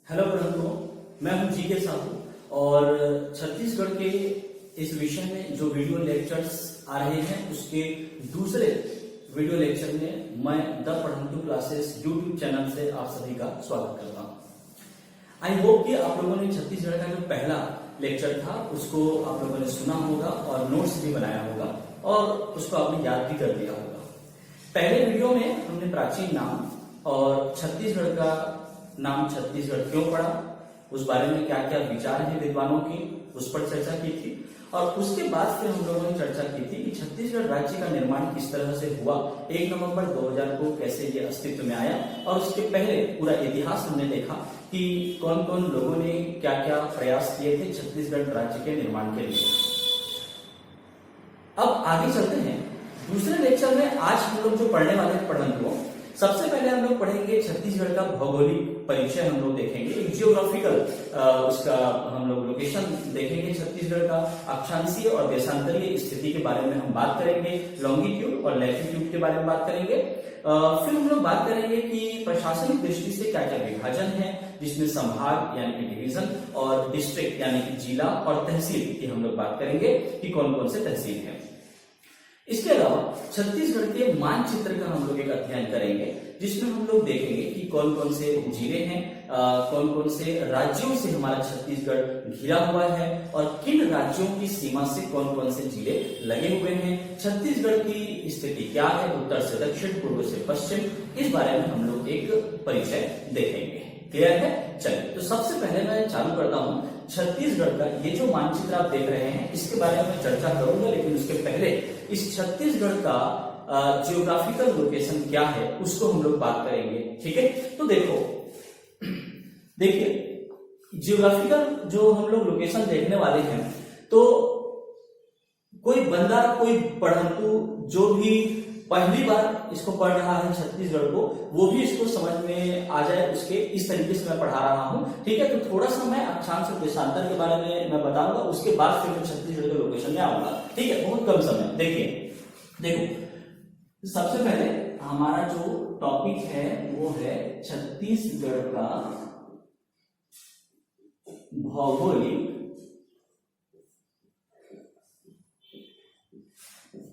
Hello बंधुओं, मैं हूं जीके साहू और छत्तीसगढ़ के इस विषय में जो वीडियो लेक्चर्स आ रहे हैं उसके दूसरे वीडियो लेक्चर में मैं द पढ़ंतु क्लासेस यूट्यूब चैनल से आप सभी का स्वागत करता हूं। आई होप कि आप लोगों ने छत्तीसगढ़ का जो पहला लेक्चर था उसको आप लोगों ने सुना होगा और नोट्स भी बनाया होगा और उसको आपने याद भी कर लिया होगा। पहले वीडियो में हमने प्राचीन नाम और छत्तीसगढ़ का नाम छत्तीसगढ़ क्यों पड़ा, उस बारे में क्या क्या विचार हैं विद्वानों की, उस पर चर्चा की थी। और उसके बाद फिर हम लोगों ने चर्चा की थी कि छत्तीसगढ़ राज्य का निर्माण किस तरह से हुआ, 1 नवंबर 2000 को कैसे ये अस्तित्व में आया, और उसके पहले पूरा इतिहास हमने देखा कि कौन कौन लोगों ने क्या क्या प्रयास किए थे छत्तीसगढ़ राज्य के निर्माण के लिए। अब आगे चलते हैं दूसरे लेक्चर में। आज हम लोग जो पढ़ने वाले पढ़ंतुओं, सबसे पहले हम लोग पढ़ेंगे छत्तीसगढ़ का भौगोलिक परिचय, हम लोग देखेंगे एक जियोग्राफिकल उसका हम लोग लोकेशन देखेंगे छत्तीसगढ़ का, अक्षांशीय और देशांतरीय स्थिति के बारे में हम बात करेंगे, लॉन्गिट्यूड और लैटिट्यूड के बारे में बात करेंगे। फिर हम लोग बात करेंगे कि प्रशासनिक दृष्टि से क्या क्या विभाजन है, जिसमें संभाग यानी कि डिवीजन और डिस्ट्रिक्ट यानी कि जिला और तहसील की हम लोग बात करेंगे कि कौन कौन से तहसील है। इसके अलावा छत्तीसगढ़ के मानचित्र का हम लोग एक अध्ययन करेंगे, जिसमें हम लोग देखेंगे कि कौन कौन से जिले हैं, कौन कौन से राज्यों से हमारा छत्तीसगढ़ घिरा हुआ है और किन राज्यों की सीमा से कौन कौन से जिले लगे हुए हैं, छत्तीसगढ़ की स्थिति क्या है, उत्तर से दक्षिण, पूर्व से पश्चिम, इस बारे में हम लोग एक परिचय देखेंगे। क्लियर है? चलिए, तो सबसे पहले मैं चालू करता हूं छत्तीसगढ़ का ये जो मानचित्र आप देख रहे हैं इसके बारे में मैं चर्चा करूंगा, लेकिन उसके पहले इस छत्तीसगढ़ का जियोग्राफिकल लोकेशन क्या है उसको हम लोग बात करेंगे। ठीक है, तो देखिए जियोग्राफिकल जो हम लोग लोकेशन देखने वाले हैं, तो कोई बंदा, कोई पढ़ंतु जो भी पहली बार इसको पढ़ रहा है छत्तीसगढ़ को, वो भी इसको समझ में आ जाए उसके इस तरीके से मैं पढ़ा रहा हूं। ठीक है, तो थोड़ा सा मैं अक्षांश और देशांतर के बारे में मैं बताऊंगा, उसके बाद फिर मैं छत्तीसगढ़ के लोकेशन में आऊंगा। ठीक है, बहुत कम समय। देखो सबसे पहले हमारा जो टॉपिक है वो है छत्तीसगढ़ का भौगोलिक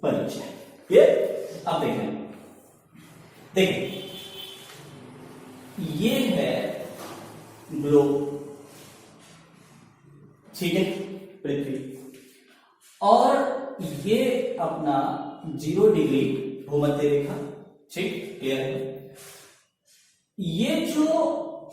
परिचय। ये अब देखें ये है ग्लोब, ठीक है, पृथ्वी, और ये अपना 0 डिग्री भूमध्य रेखा। ठीक, क्लियर है? ये जो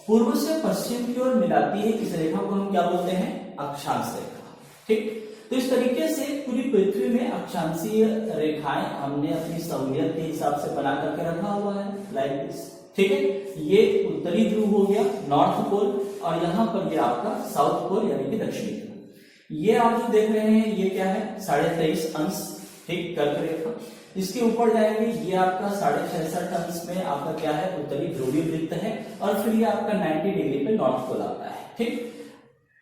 पूर्व से पश्चिम की ओर मिलाती है इस रेखा को हम क्या बोलते हैं? अक्षांश रेखा। ठीक, तो इस तरीके से पूरी पृथ्वी में अक्षांशीय रेखाएं हमने अपनी सहूलियत के हिसाब से बना करके रखा हुआ है, लाइक दिस। ठीक है, ये उत्तरी ध्रुव हो गया, नॉर्थ पोल, और यहां पर ये आपका साउथ पोल यानी कि दक्षिणी ध्रुव। ये आप जो देख रहे हैं ये क्या है? 23.5 अंश, ठीक, कर्क रेखा। इसके ऊपर जाएंगे, ये आपका 66.5 अंश में आपका क्या है? उत्तरी ध्रुवीय वृत्त है, और फिर ये आपका 90 डिग्री पे नॉर्थ पोल आता है। ठीक,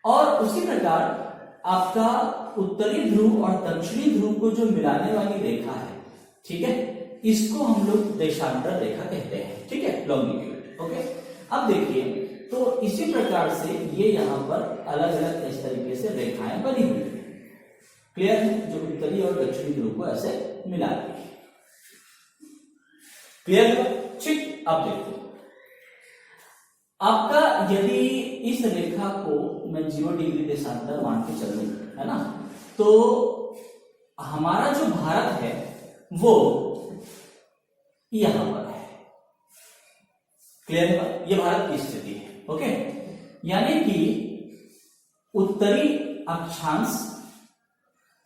और उसी प्रकार आपका उत्तरी ध्रुव और दक्षिणी ध्रुव को जो मिलाने वाली रेखा है, ठीक है, इसको हम लोग देशांतर रेखा कहते हैं। ठीक है, लॉन्गिट्यूड। ओके, अब देखिए, तो इसी प्रकार से ये यहां पर अलग अलग इस तरीके से रेखाएं बनी हुई है। क्लियर है? जो उत्तरी और दक्षिणी ध्रुव को ऐसे मिला रही है। क्लियर है? ठीक, अब देखो आपका, यदि इस रेखा को मैं 0 डिग्री देशांतर मान के चलूं, है ना, तो हमारा जो भारत है वो यहां पर है। क्लियर है? ये भारत की स्थिति है। ओके, यानी कि उत्तरी अक्षांश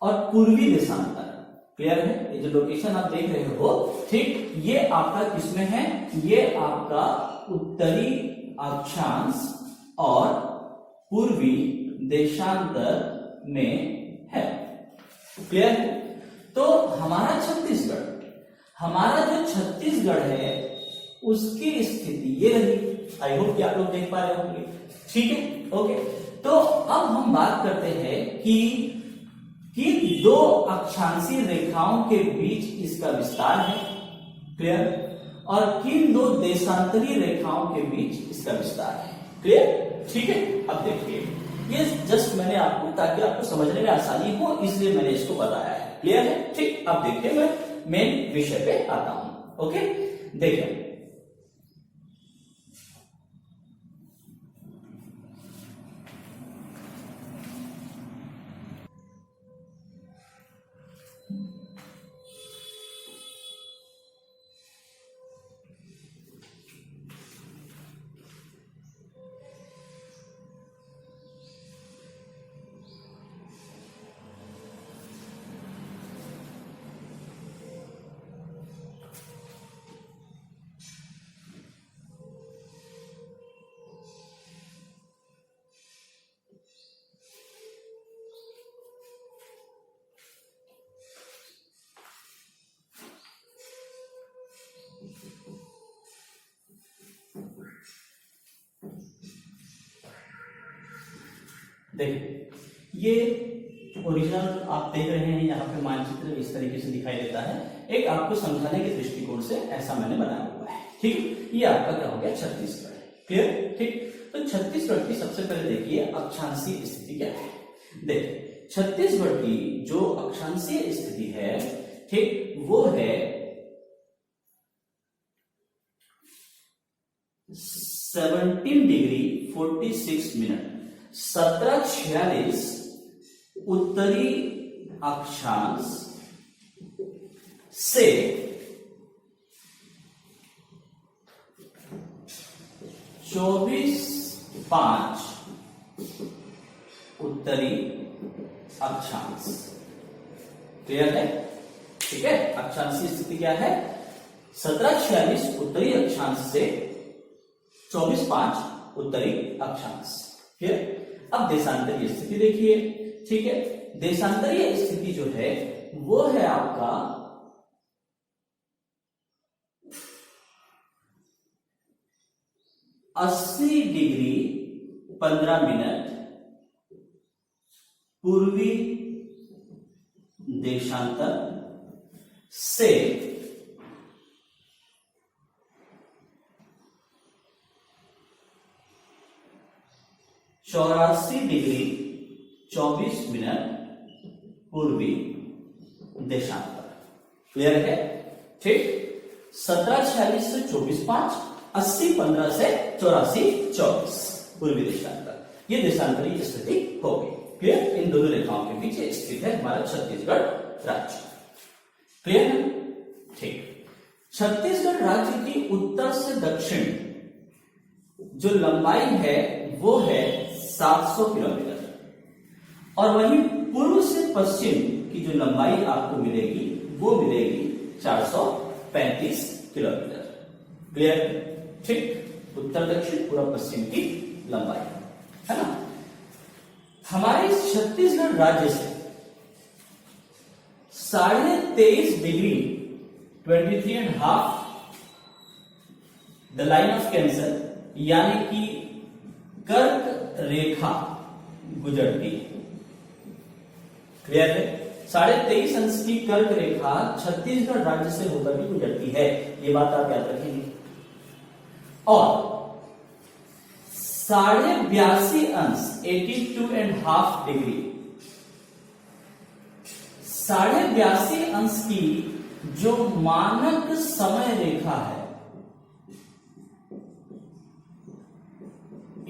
और पूर्वी देशांतर। क्लियर है? ये जो लोकेशन आप देख रहे हो, ठीक, ये आपका किसमें है? ये आपका उत्तरी अक्षांश और पूर्वी देशांतर में है। क्लियर है? तो हमारा जो छत्तीसगढ़ है उसकी स्थिति ये रही। आई होप कि आप लोग देख पा रहे होंगे। ठीक है, ओके, तो अब हम बात करते हैं कि किन 2 अक्षांशीय रेखाओं के बीच इसका विस्तार है। क्लियर? और किन 2 देशांतरीय रेखाओं के बीच इसका विस्तार है। क्लियर? ठीक है, अब देखिए ये जस्ट मैंने आपको, ताकि आपको समझने में आसानी हो इसलिए मैंने इसको बताया है। क्लियर है? ठीक, अब देखिए मैं मेन विषय पे आता हूं। ओके, देखिए देखिए ये ओरिजिनल आप देख रहे हैं, यहाँ पे मानचित्र इस तरीके से दिखाई देता है। एक आपको समझाने के दृष्टिकोण से ऐसा मैंने बनाया हुआ है। ठीक, ये आपका क्या हो गया, छत्तीसगढ़। क्लियर? ठीक, तो छत्तीसगढ़ की सबसे पहले देखिए अक्षांशीय स्थिति क्या है। देखिए छत्तीसगढ़ की जो अक्षांशीय स्थिति है, ठीक, वो है 17 डिग्री 46 मिनट 1746 उत्तरी अक्षांश से 24:05 उत्तरी अक्षांश। क्लियर है? ठीक है, अक्षांशीय स्थिति क्या है, 1746 उत्तरी अक्षांश से 24:05 उत्तरी अक्षांश। क्लियर? अब देशांतरीय स्थिति देखिए। ठीक है, देशांतरीय स्थिति जो है वो है आपका 80 डिग्री 15 मिनट पूर्वी देशांतर से 84 डिग्री 24 मिनट पूर्वी देशांतर। क्लियर है? ठीक, 1746 से 24:05, 80:15 से 84:24 पूर्वी देशांतर, ये देशांतरीय स्थिति हो गई। क्लियर? इन दोनों रेखाओं के बीच स्थित है हमारा छत्तीसगढ़ राज्य। क्लियर है? ठीक, छत्तीसगढ़ राज्य की उत्तर से दक्षिण जो लंबाई है वो है 700 किलोमीटर, और वहीं पूर्व से पश्चिम की जो लंबाई आपको मिलेगी वो मिलेगी 435 किलोमीटर। क्लियर? ठीक, उत्तर दक्षिण पूर्व पश्चिम की लंबाई है ना। हमारे छत्तीसगढ़ राज्य से 23.5 degree 23.5 the line of cancer, यानी कि कर्क रेखा गुजरती है। क्लियर है? 23.5 अंश की कर्क रेखा छत्तीसगढ़ राज्य से होकर भी गुजरती है, ये बात आप याद रखेंगे। और 82.5 अंश 82.5 डिग्री 82.5 अंश की जो मानक समय रेखा है,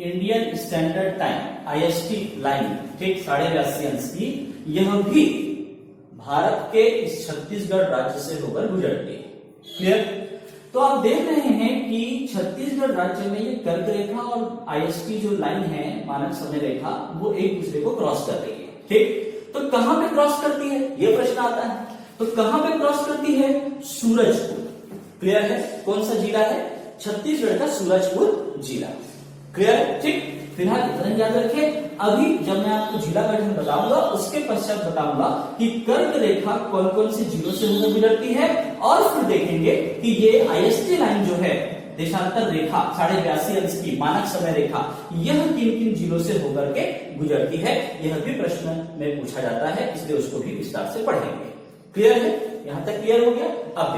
Indian standard time IST line, ठीक, 82.5 अंश की, यह भी भारत के इस छत्तीसगढ़ राज्य से होकर गुजरती है। क्लियर? तो आप देख रहे हैं कि छत्तीसगढ़ राज्य में ये कर्क रेखा और IST जो लाइन है, मानक समय रेखा, वो एक दूसरे को क्रॉस कर रही है। ठीक, तो कहां पे क्रॉस करती है, ये प्रश्न आता है। तो कहां पे क्रॉस करती है? सूरजपुर। क्लियर है? कौन सा जिला है? छत्तीसगढ़ का सूरजपुर जिला। क्लियर? ठीक, फिलहाल इतना याद रखिए। अभी जब मैं आपको जिला गठन बताऊंगा उसके पश्चात बताऊंगा कि कर्क रेखा कौन कौन से जिलों से होकर गुजरती है, और फिर देखेंगे कि ये IST लाइन जो है, देशांतर रेखा 82.5 अंश की मानक समय रेखा, यह किन किन जिलों से होकर के गुजरती है, यह भी प्रश्न में पूछा जाता है, इसलिए उसको भी विस्तार से पढ़ेंगे। क्लियर है? यहां तक क्लियर हो गया? अब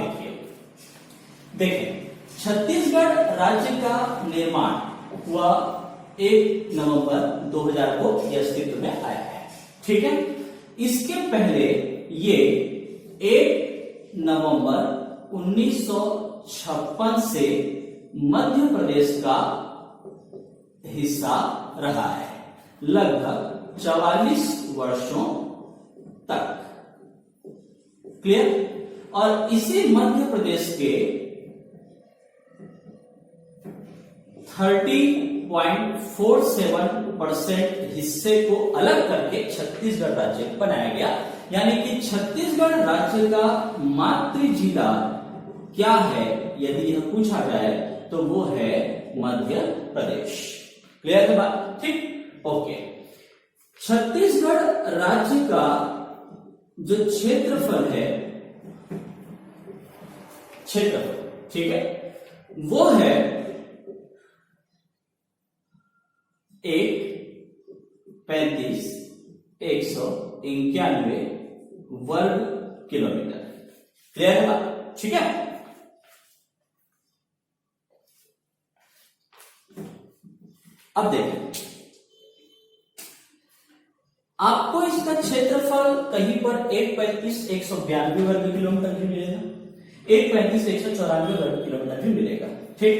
देखिए छत्तीसगढ़ राज्य का निर्माण हुआ 1 नवंबर 2000 को यह अस्तित्व में आया है। ठीक है, इसके पहले ये 1 नवंबर 1956 से मध्य प्रदेश का हिस्सा रहा है लगभग 44 वर्षों तक। क्लियर? और इसी मध्य प्रदेश के 30.47% हिस्से को अलग करके छत्तीसगढ़ राज्य बनाया गया। यानी कि छत्तीसगढ़ राज्य का मातृ जिला क्या है यदि यह पूछा जाए तो वो है मध्य प्रदेश। क्लियर है बात? ठीक, ओके। छत्तीसगढ़ राज्य का जो क्षेत्रफल है, ठीक है, वो है 1,35,191 वर्ग किलोमीटर। क्लियर है बात? ठीक है। अब देखें, आपको इसका क्षेत्रफल कहीं पर 1,35,192 वर्ग किलोमीटर भी मिलेगा, 1,35,194 वर्ग किलोमीटर भी मिलेगा। ठीक,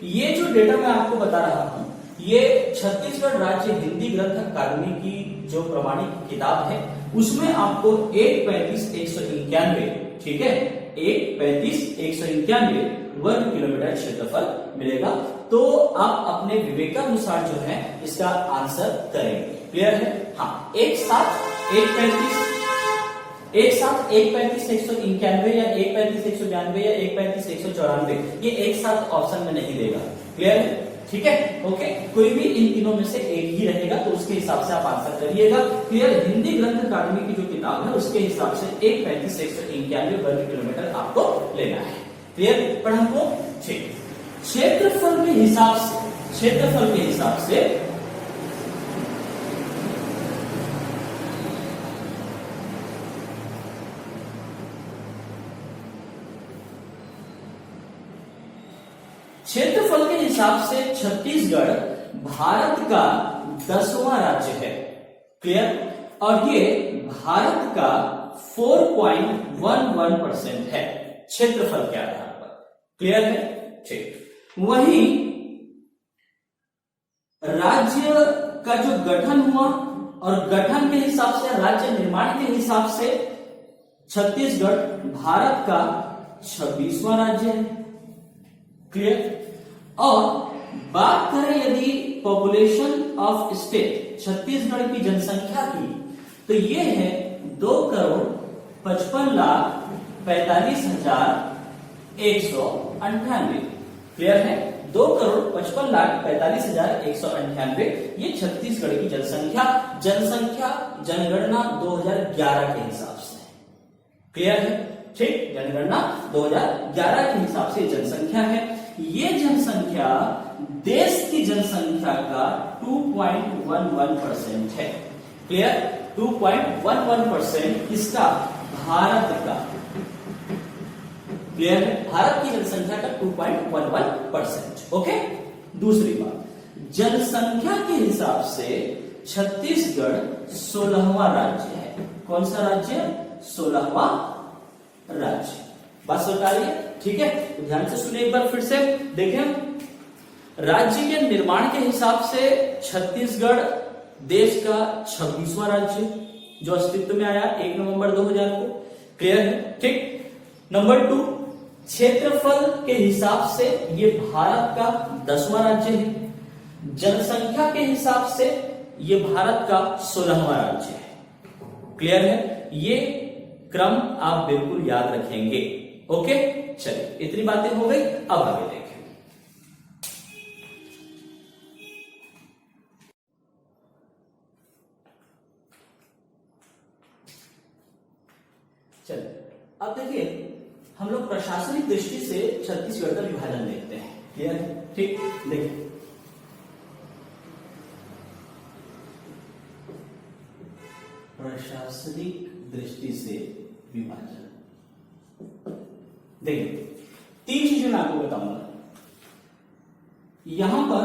ये जो डेटा मैं आपको बता रहा हूं, ये छत्तीसगढ़ राज्य हिंदी ग्रंथ अकादमी की जो प्रमाणिक किताब है उसमें आपको 1,35,191, ठीक है, 1,35,191 वर्ग किलोमीटर क्षेत्रफल मिलेगा। तो आप अपने विवेकानुसार जो है इसका आंसर करेंगे। क्लियर है? हाँ, एक साथ 1,35,191 या 1,35,192 या 1,35,194 ये एक साथ ऑप्शन में नहीं देगा। क्लियर है? ठीक है, ओके। कोई भी इन तीनों में से एक ही रहेगा तो उसके हिसाब से आप आंसर करिएगा। क्लियर? हिंदी ग्रंथ अकादमी की जो किताब है उसके हिसाब से 1,35,191 वर्ग किलोमीटर आपको लेना है। क्लियर? पर हमको ठीक क्षेत्रफल के हिसाब से छत्तीसगढ़ भारत का 10वां राज्य है। क्लियर? और ये भारत का 4.11% है क्षेत्रफल के आधार पर। क्लियर है? ठीक। वहीं राज्य का जो गठन हुआ और गठन के हिसाब से, राज्य निर्माण के हिसाब से छत्तीसगढ़ भारत का 26वां राज्य है। क्लियर? और बात करें यदि पॉपुलेशन ऑफ स्टेट, छत्तीसगढ़ की जनसंख्या की, तो ये है 2,55,45,198। क्लियर है? 2,55,45,198 ये छत्तीसगढ़ की जनसंख्या जनगणना 2011 के हिसाब से। क्लियर है? ठीक, जनगणना 2011 के हिसाब से जनसंख्या है। ये जनसंख्या देश की जनसंख्या का 2.11% है। क्लियर? 2.11% किसका? भारत का। क्लियर है? भारत की जनसंख्या का 2.11%। ओके। दूसरी बात, जनसंख्या के हिसाब से छत्तीसगढ़ 16वां राज्य है। कौन सा राज्य? 16वां राज्य। बात समझ आ रही है? ठीक है, तो ध्यान से सुनिए एक बार फिर से। देखें, राज्य के निर्माण के हिसाब से छत्तीसगढ़ देश का 26वां राज्य जो अस्तित्व में आया 1 नवंबर 2000 को। क्लियर है? ठीक। नंबर 2, क्षेत्रफल के हिसाब से ये भारत का 10वां राज्य है। जनसंख्या के हिसाब से ये भारत का 16वां राज्य है। क्लियर है? ये क्रम आप बिल्कुल याद रखेंगे। ओके, चलिए, इतनी बातें हो गई। अब आगे देखें। चलिए, अब देखिए, हम लोग प्रशासनिक दृष्टि से छत्तीसगढ़ का विभाजन देखते हैं। क्लियर है? ठीक, देखिए, प्रशासनिक दृष्टि से विभाजन देखिए, 3 चीजें मैं आपको बताऊंगा। यहां पर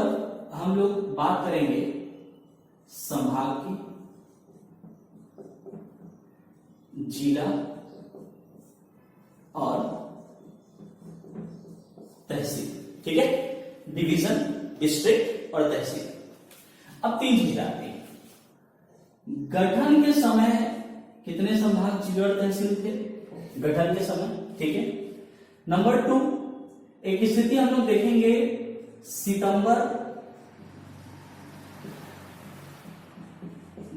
हम लोग बात करेंगे संभाग की, जिला और तहसील। ठीक है, डिवीजन, डिस्ट्रिक्ट और तहसील। अब 3 चीज आती है। गठन के समय कितने संभाग, जिले और तहसील थे गठन के समय? ठीक है। नंबर 2, एक स्थिति हम लोग देखेंगे सितंबर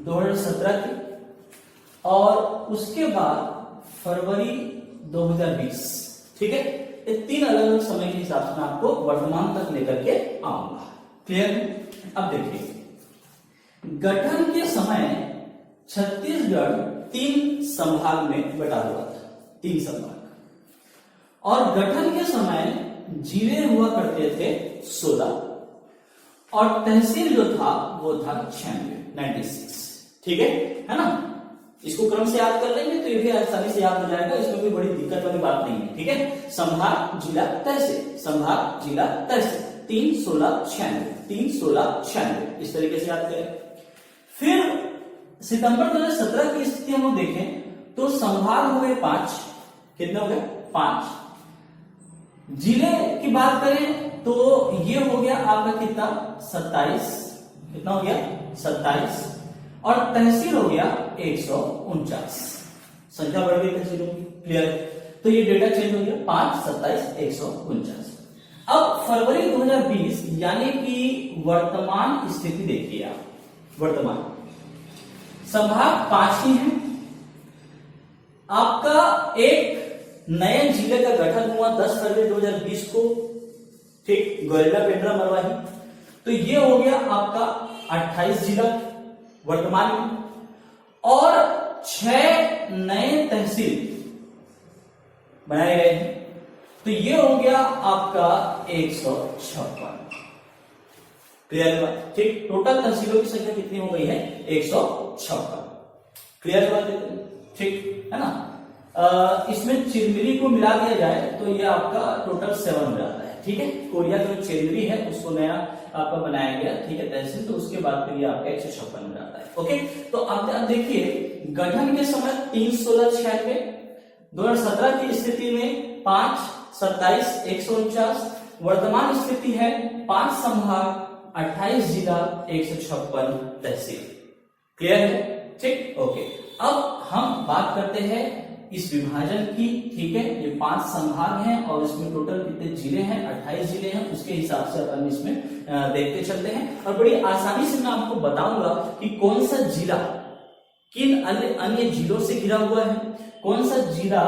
2017 की, और उसके बाद फरवरी 2020। ठीक है, ये 3 अलग अलग समय के हिसाब से मैं आपको वर्तमान तक लेकर के आऊंगा। क्लियर है? अब देखिए, गठन के समय छत्तीसगढ़ 3 संभाग में बटा हुआ था, 3 संभाग, और गठन के समय जिले हुआ करते थे 16 और तहसील जो था वो था 96। ठीक है ना? इसको क्रम से याद कर लेंगे तो ये भी आसानी से याद हो जाएगा, इसमें कोई बड़ी दिक्कत वाली बात नहीं है। ठीक है, संभाग, जिला, तहसील, संभाग, जिला, तहसील, 3, 16, 96, 3, 16, 96, इस तरीके से याद करें। फिर सितंबर 2017 की स्थिति हम लोग देखें तो संभाग हो गए 5, कितने हो गए? 5। जिले की बात करें तो ये हो गया आपका कितना? 27। कितना हो गया? 27। और तहसील हो गया 149। संख्या बढ़ गई तहसीलों की। क्लियर? तो ये डेटा चेंज हो गया, 5, 27, 149। अब फरवरी 2020 यानी कि वर्तमान स्थिति देखिए आप। वर्तमान संभाग 5 ही है, आपका एक नए जिले का गठन हुआ 10 फरवरी 2020 को। ठीक, गोरिल्ला पेंड्रा मरवाही। तो ये हो गया आपका 28 जिला वर्तमान में, और 6 नए तहसील बनाए गए हैं। तो ये हो गया आपका 156। क्लियर है बात? ठीक, टोटल तहसीलों की संख्या कितनी हो गई है? 156। क्लियर बात है? ठीक है ना? इसमें चिरमिरी को मिला दिया जाए तो ये आपका टोटल 7 हो जाता है। ठीक है, कोरिया का जो चिरमिरी है उसको नया आपका बनाया गया, ठीक है, तहसील, तो उसके बाद फिर ये आपका 156 हो जाता है। ओके, तो अब देखिए गठन के समय 3, 16, 96, 2017 की स्थिति में 5, 27, 149, वर्तमान स्थिति है 5 संभाग, 28 जिला, 156 तहसील। क्लियर है? ठीक, ओके। अब हम बात करते हैं इस विभाजन की। ठीक है, ये 5 संभाग हैं और इसमें टोटल कितने जिले हैं? 28 जिले हैं। उसके हिसाब से अपन इसमें देखते चलते हैं, और बड़ी आसानी से मैं आपको बताऊंगा कि कौन सा जिला किन अन्य जिलों से घिरा हुआ है, कौन सा जिला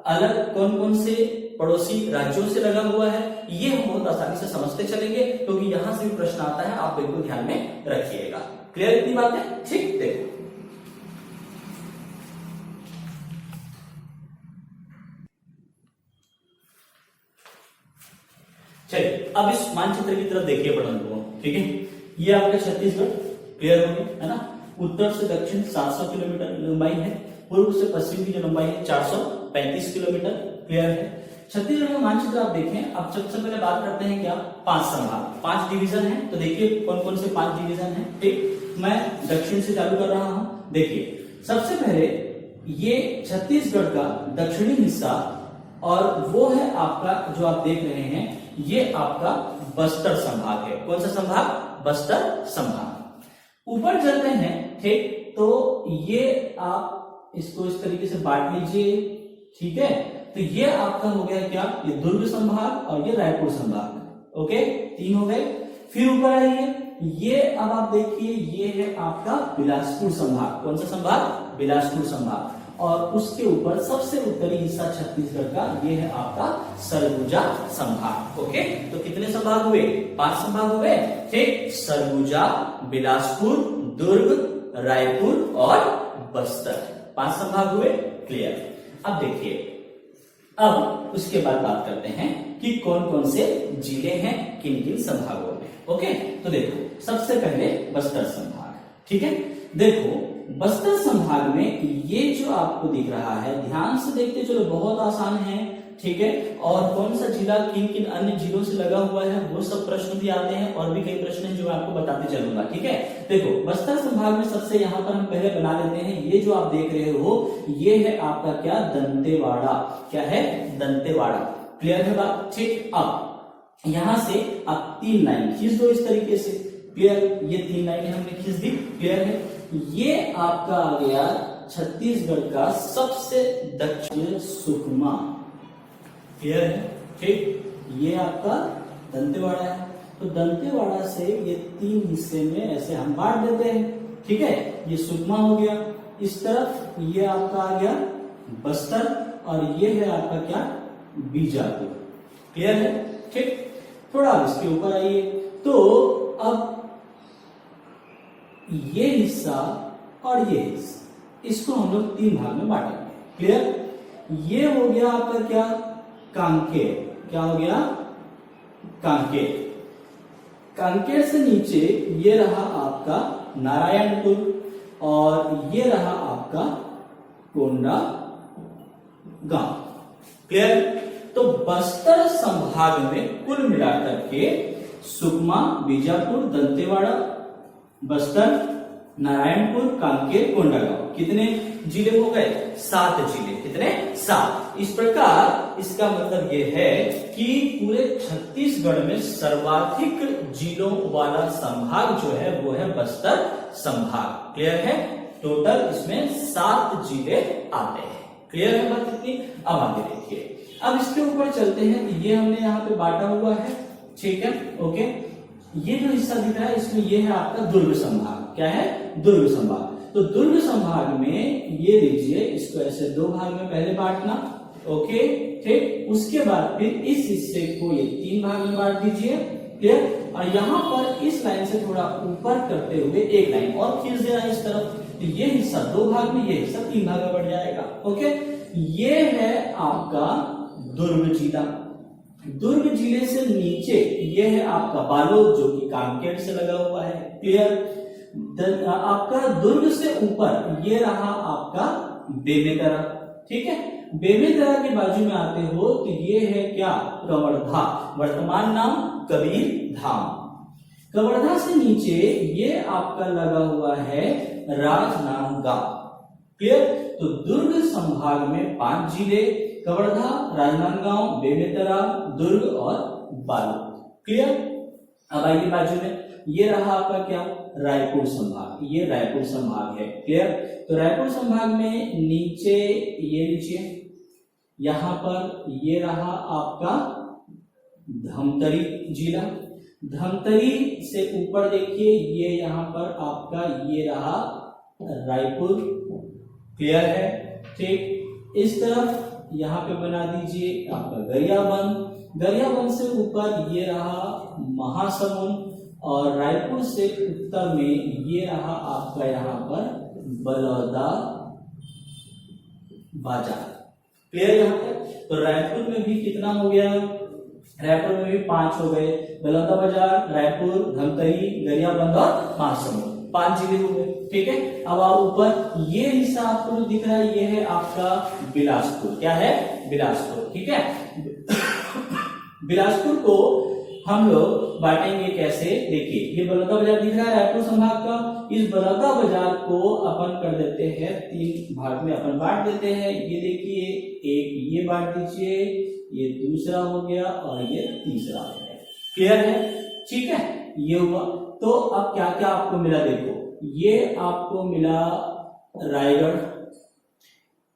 अलग कौन कौन से पड़ोसी राज्यों से लगा हुआ है। ये हम बहुत आसानी से समझते चलेंगे, क्योंकि यहां से भी प्रश्न आता है, आप बिल्कुल ध्यान में रखिएगा। क्लियर इतनी बात है? ठीक, देखो चलिए अब इस मानचित्र की तरफ देखिए पढ़ने को। ठीक है, ये आपका छत्तीसगढ़ क्लियर हो गया है ना? उत्तर से दक्षिण 700 किलोमीटर लंबाई है, पूर्व से पश्चिम की जो लंबाई है 435 किलोमीटर। क्लियर है? छत्तीसगढ़ का मानचित्र आप देखें। अब सबसे पहले बात करते हैं क्या? 5 संभाग, 5 डिवीजन है। तो देखिए कौन कौन से 5 डिवीजन है। ठीक, मैं दक्षिण से चालू कर रहा हूं। देखिए सबसे पहले ये छत्तीसगढ़ का दक्षिणी हिस्सा, और वो है आपका जो आप देख रहे हैं, ये आपका बस्तर संभाग है। कौन सा संभाग? बस्तर संभाग। ऊपर चलते हैं, ठीक, तो ये आप इसको इस तरीके से बांट लीजिए। ठीक है, तो ये आपका हो गया क्या? ये दुर्ग संभाग और ये रायपुर संभाग। ओके, 3 हो गए। फिर ऊपर आइए, ये अब आप देखिए, ये है आपका बिलासपुर संभाग। कौन सा संभाग? बिलासपुर संभाग। और उसके ऊपर सबसे उत्तरी हिस्सा छत्तीसगढ़ का, ये है आपका सरगुजा संभाग। ओके, तो कितने संभाग हुए? 5 संभाग हुए। ठीक, सरगुजा, बिलासपुर, दुर्ग, रायपुर और बस्तर, 5 संभाग हुए। क्लियर? अब देखिए, अब उसके बाद बात करते हैं कि कौन कौन से जिले हैं किन किन संभागों में। ओके, तो देखो सबसे पहले बस्तर संभाग। ठीक है, देखो बस्तर संभाग में ये जो आपको दिख रहा है, ध्यान से देखते चलो, बहुत आसान है। ठीक है। और कौन सा जिला किन किन अन्य जिलों से लगा हुआ है, वो सब प्रश्न भी आते हैं, और भी कई प्रश्न हैं जो मैं आपको बताते चलूंगा, ठीक है। देखो बस्तर संभाग में सबसे यहाँ पर हम पहले बना लेते हैं, ये जो आप देख रहे हो ये है आपका क्या, दंतेवाड़ा। क्या है, दंतेवाड़ा। क्लियर है बात, ठीक। अब यहां से आप 3 लाइन खींच दो इस तरीके से। क्लियर, ये 3 लाइनें हमने खींच दी। क्लियर है, ये आपका आ गया छत्तीसगढ़ का सबसे दक्षिण सुकमा। क्लियर है, ठीक। ये आपका दंतेवाड़ा है, तो दंतेवाड़ा से ये 3 हिस्से में ऐसे हम बांट देते हैं, ठीक है। ये सुकमा हो गया, इस तरफ ये आपका आ गया बस्तर, और ये है आपका क्या, बीजापुर। क्लियर है, ठीक। थोड़ा इसके ऊपर आइए, तो अब ये हिस्सा और ये हिस्सा, इसको हम लोग 3 भाग में बांटेंगे। क्लियर, ये हो गया आपका क्या, कांकेर। क्या हो गया, कांकेर। कांकेर से नीचे ये रहा आपका नारायणपुर, और ये रहा आपका कोंडागांव। क्लियर, तो बस्तर संभाग में कुल मिलाकर के सुकमा, बीजापुर, दंतेवाड़ा, बस्तर, नारायणपुर, कांकेर, कोंडागांव, कितने जिले हो गए, 7 जिले। कितने, 7। इस प्रकार इसका मतलब यह है कि पूरे छत्तीसगढ़ में सर्वाधिक जिलों वाला संभाग जो है वो है बस्तर संभाग। क्लियर है, टोटल इसमें 7 जिले आते हैं। क्लियर है बात इतनी। अब आगे देखिए, अब इसके ऊपर चलते हैं। ये हमने यहाँ पे बांटा हुआ है, ठीक है, ओके। ये जो हिस्सा दिख रहा है इसमें ये है आपका दुर्ग संभाग। क्या है, दुर्ग संभाग। तो दुर्ग संभाग में ये लीजिए, इसको ऐसे 2 भाग में पहले बांटना, ओके, ठीक। उसके बाद फिर इस हिस्से को ये 3 भाग में बांट दीजिए। क्लियर, और यहां पर इस लाइन से थोड़ा ऊपर करते हुए एक लाइन और खींच देना इस तरफ, तो ये हिस्सा 2 भाग में, ये हिस्सा 3 भाग में बढ़ जाएगा। ओके, ये है आपका दुर्ग जिला। दुर्ग जिले से नीचे ये है आपका बालोद, जो कि कांकेर से लगा हुआ है। क्लियर, आपका दुर्ग से ऊपर ये रहा आपका बेमेतरा। ठीक है, बेमेतरा के बाजू में आते हो तो ये है क्या, कवर्धा, वर्तमान नाम कबीर धाम। कवर्धा से नीचे ये आपका लगा हुआ है राजनांदगांव। क्लियर, तो दुर्ग संभाग में 5 जिले, कवर्धा, राजनांदगांव, बेमेतरा, दुर्ग और बालोद। क्लियर, अब आइए बाजू में, ये रहा आपका क्या, रायपुर संभाग। ये रायपुर संभाग है। क्लियर, तो रायपुर संभाग में नीचे ये लीजिए, यहां पर ये रहा आपका धमतरी जिला। धमतरी से ऊपर देखिए, ये यहां पर आपका ये रहा रायपुर। क्लियर है, ठीक। इस तरफ यहां पे बना दीजिए आपका गरियाबंद। गरियाबंद से ऊपर ये रहा महासमुंद, और रायपुर से उत्तर में ये रहा आपका यहां पर बलौदा बाजार। क्लियर यहां तक। तो रायपुर में भी कितना हो गया, रायपुर में भी 5 हो गए, बलौदा बाजार, रायपुर, धमतरी, गरियाबंद और महासमुंद, 5 जिले हो गए। ठीक है, अब आप ऊपर ये हिस्सा आपको जो दिख रहा है ये है आपका बिलासपुर। क्या है, बिलासपुर। ठीक है, बिलासपुर को हम लोग बांटेंगे कैसे, देखिए ये बलौदा बाजार दिख रहा है रायपुर संभाग का। इस बलौदा बाजार को अपन कर देते हैं 3 भाग में, अपन बांट देते हैं। ये देखिए, एक ये बांट दीजिए, ये दूसरा हो गया और ये तीसरा हो गया। क्लियर है, ठीक है, ये हुआ। तो अब क्या क्या आपको मिला, देखो ये आपको मिला रायगढ़।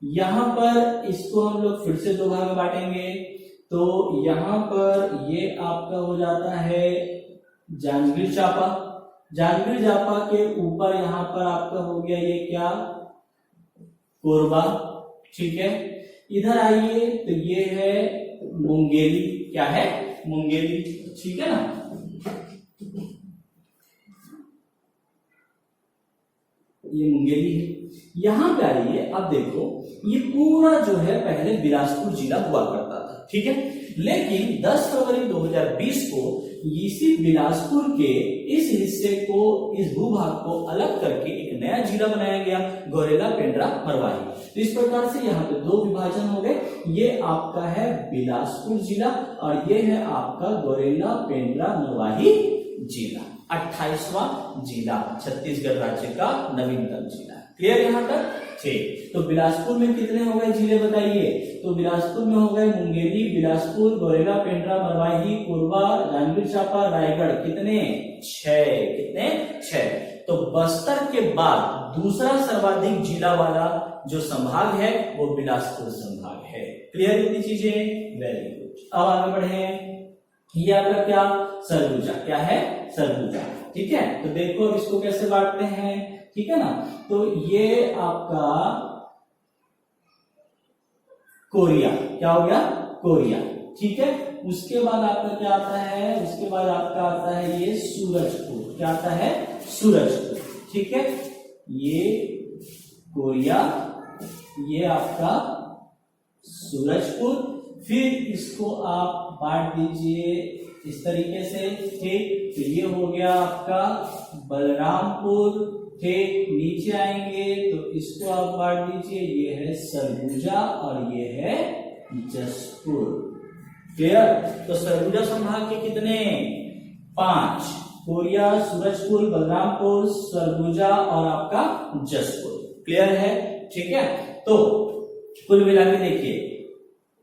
यहां पर इसको हम लोग फिर से 2 भाग में बांटेंगे, तो यहां पर ये आपका हो जाता है जांजगीर चांपा। जांजगीर चांपा के ऊपर यहां पर आपका हो गया ये क्या, कोरबा। ठीक है, इधर आइए तो ये है मुंगेली। क्या है, मुंगेली। ठीक है ना, ये मुंगेली है। यहां पे आइए, अब देखो ये पूरा जो है पहले बिलासपुर जिला हुआ करता था। ठीक है, लेकिन 10 फरवरी 2020 को इसी बिलासपुर के इस हिस्से को, इस भूभाग को अलग करके एक नया जिला बनाया गया, गौरेला, पेंड्रा, मरवाही। तो इस प्रकार से यहाँ पे दो विभाजन हो गए। ये आपका है बिलासपुर जिला और ये है आपका गौरेला, पेंड्रा, मरवाही जिला। 28वां जिला छत्तीसगढ़ राज्य का नवीनतम जिला। क्लियर यहाँ तक? ठीक। तो बिलासपुर में कितने हो गए जिले बताइए? तो बिलासपुर में हो गए मुंगेली, बिलासपुर, गौरेला, पेंड्रा, मरवाही, कोरबा, जांजगीर चांपा, रायगढ़। कितने? 6। कितने? 6। तो बस्तर के बाद दूसरा सर्वाधिक जिला वाला जो संभाग है वो बिलासपुर संभाग है। क्लियर इतनी चीजें? Very good. अब आगे बढ़े। ये आपका क्या? सरगुजा। क्या है? सरगुजा। ठीक है। तो देखो अब इसको कैसे बांटते हैं, ठीक है ना। तो ये आपका कोरिया, क्या हो गया? कोरिया। ठीक है। उसके बाद आपका क्या आता है? उसके बाद आपका आता है ये सूरजपुर। क्या आता है? सूरजपुर। ठीक है। ये कोरिया, ये आपका सूरजपुर। फिर इसको आप बांट दीजिए इस तरीके से। ठीक। तो ये हो गया आपका बलरामपुर। ठीक। नीचे आएंगे तो इसको आप बांट दीजिए। ये है सरगुजा और ये है जसपुर। क्लियर? तो सरगुजा संभाग के कितने? 5। कोरिया, सूरजपुर, बलरामपुर, सरगुजा और आपका जसपुर। क्लियर है? ठीक है। तो कुल मिला के देखिए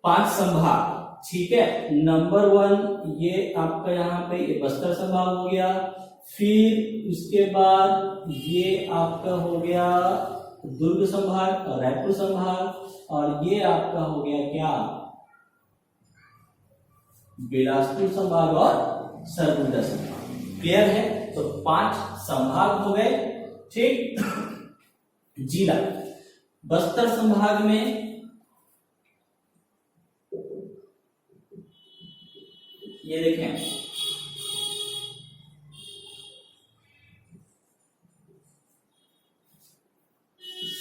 5 संभाग। ठीक है। नंबर 1 ये आपका यहाँ पे ये बस्तर संभाग हो गया। फिर उसके बाद ये आपका हो गया दुर्ग संभाग और रायपुर संभाग और ये आपका हो गया क्या? बिलासपुर संभाग और सरगुजा संभाग। क्लियर है? तो 5 संभाग हो गए। ठीक। जिला बस्तर संभाग में ये देखें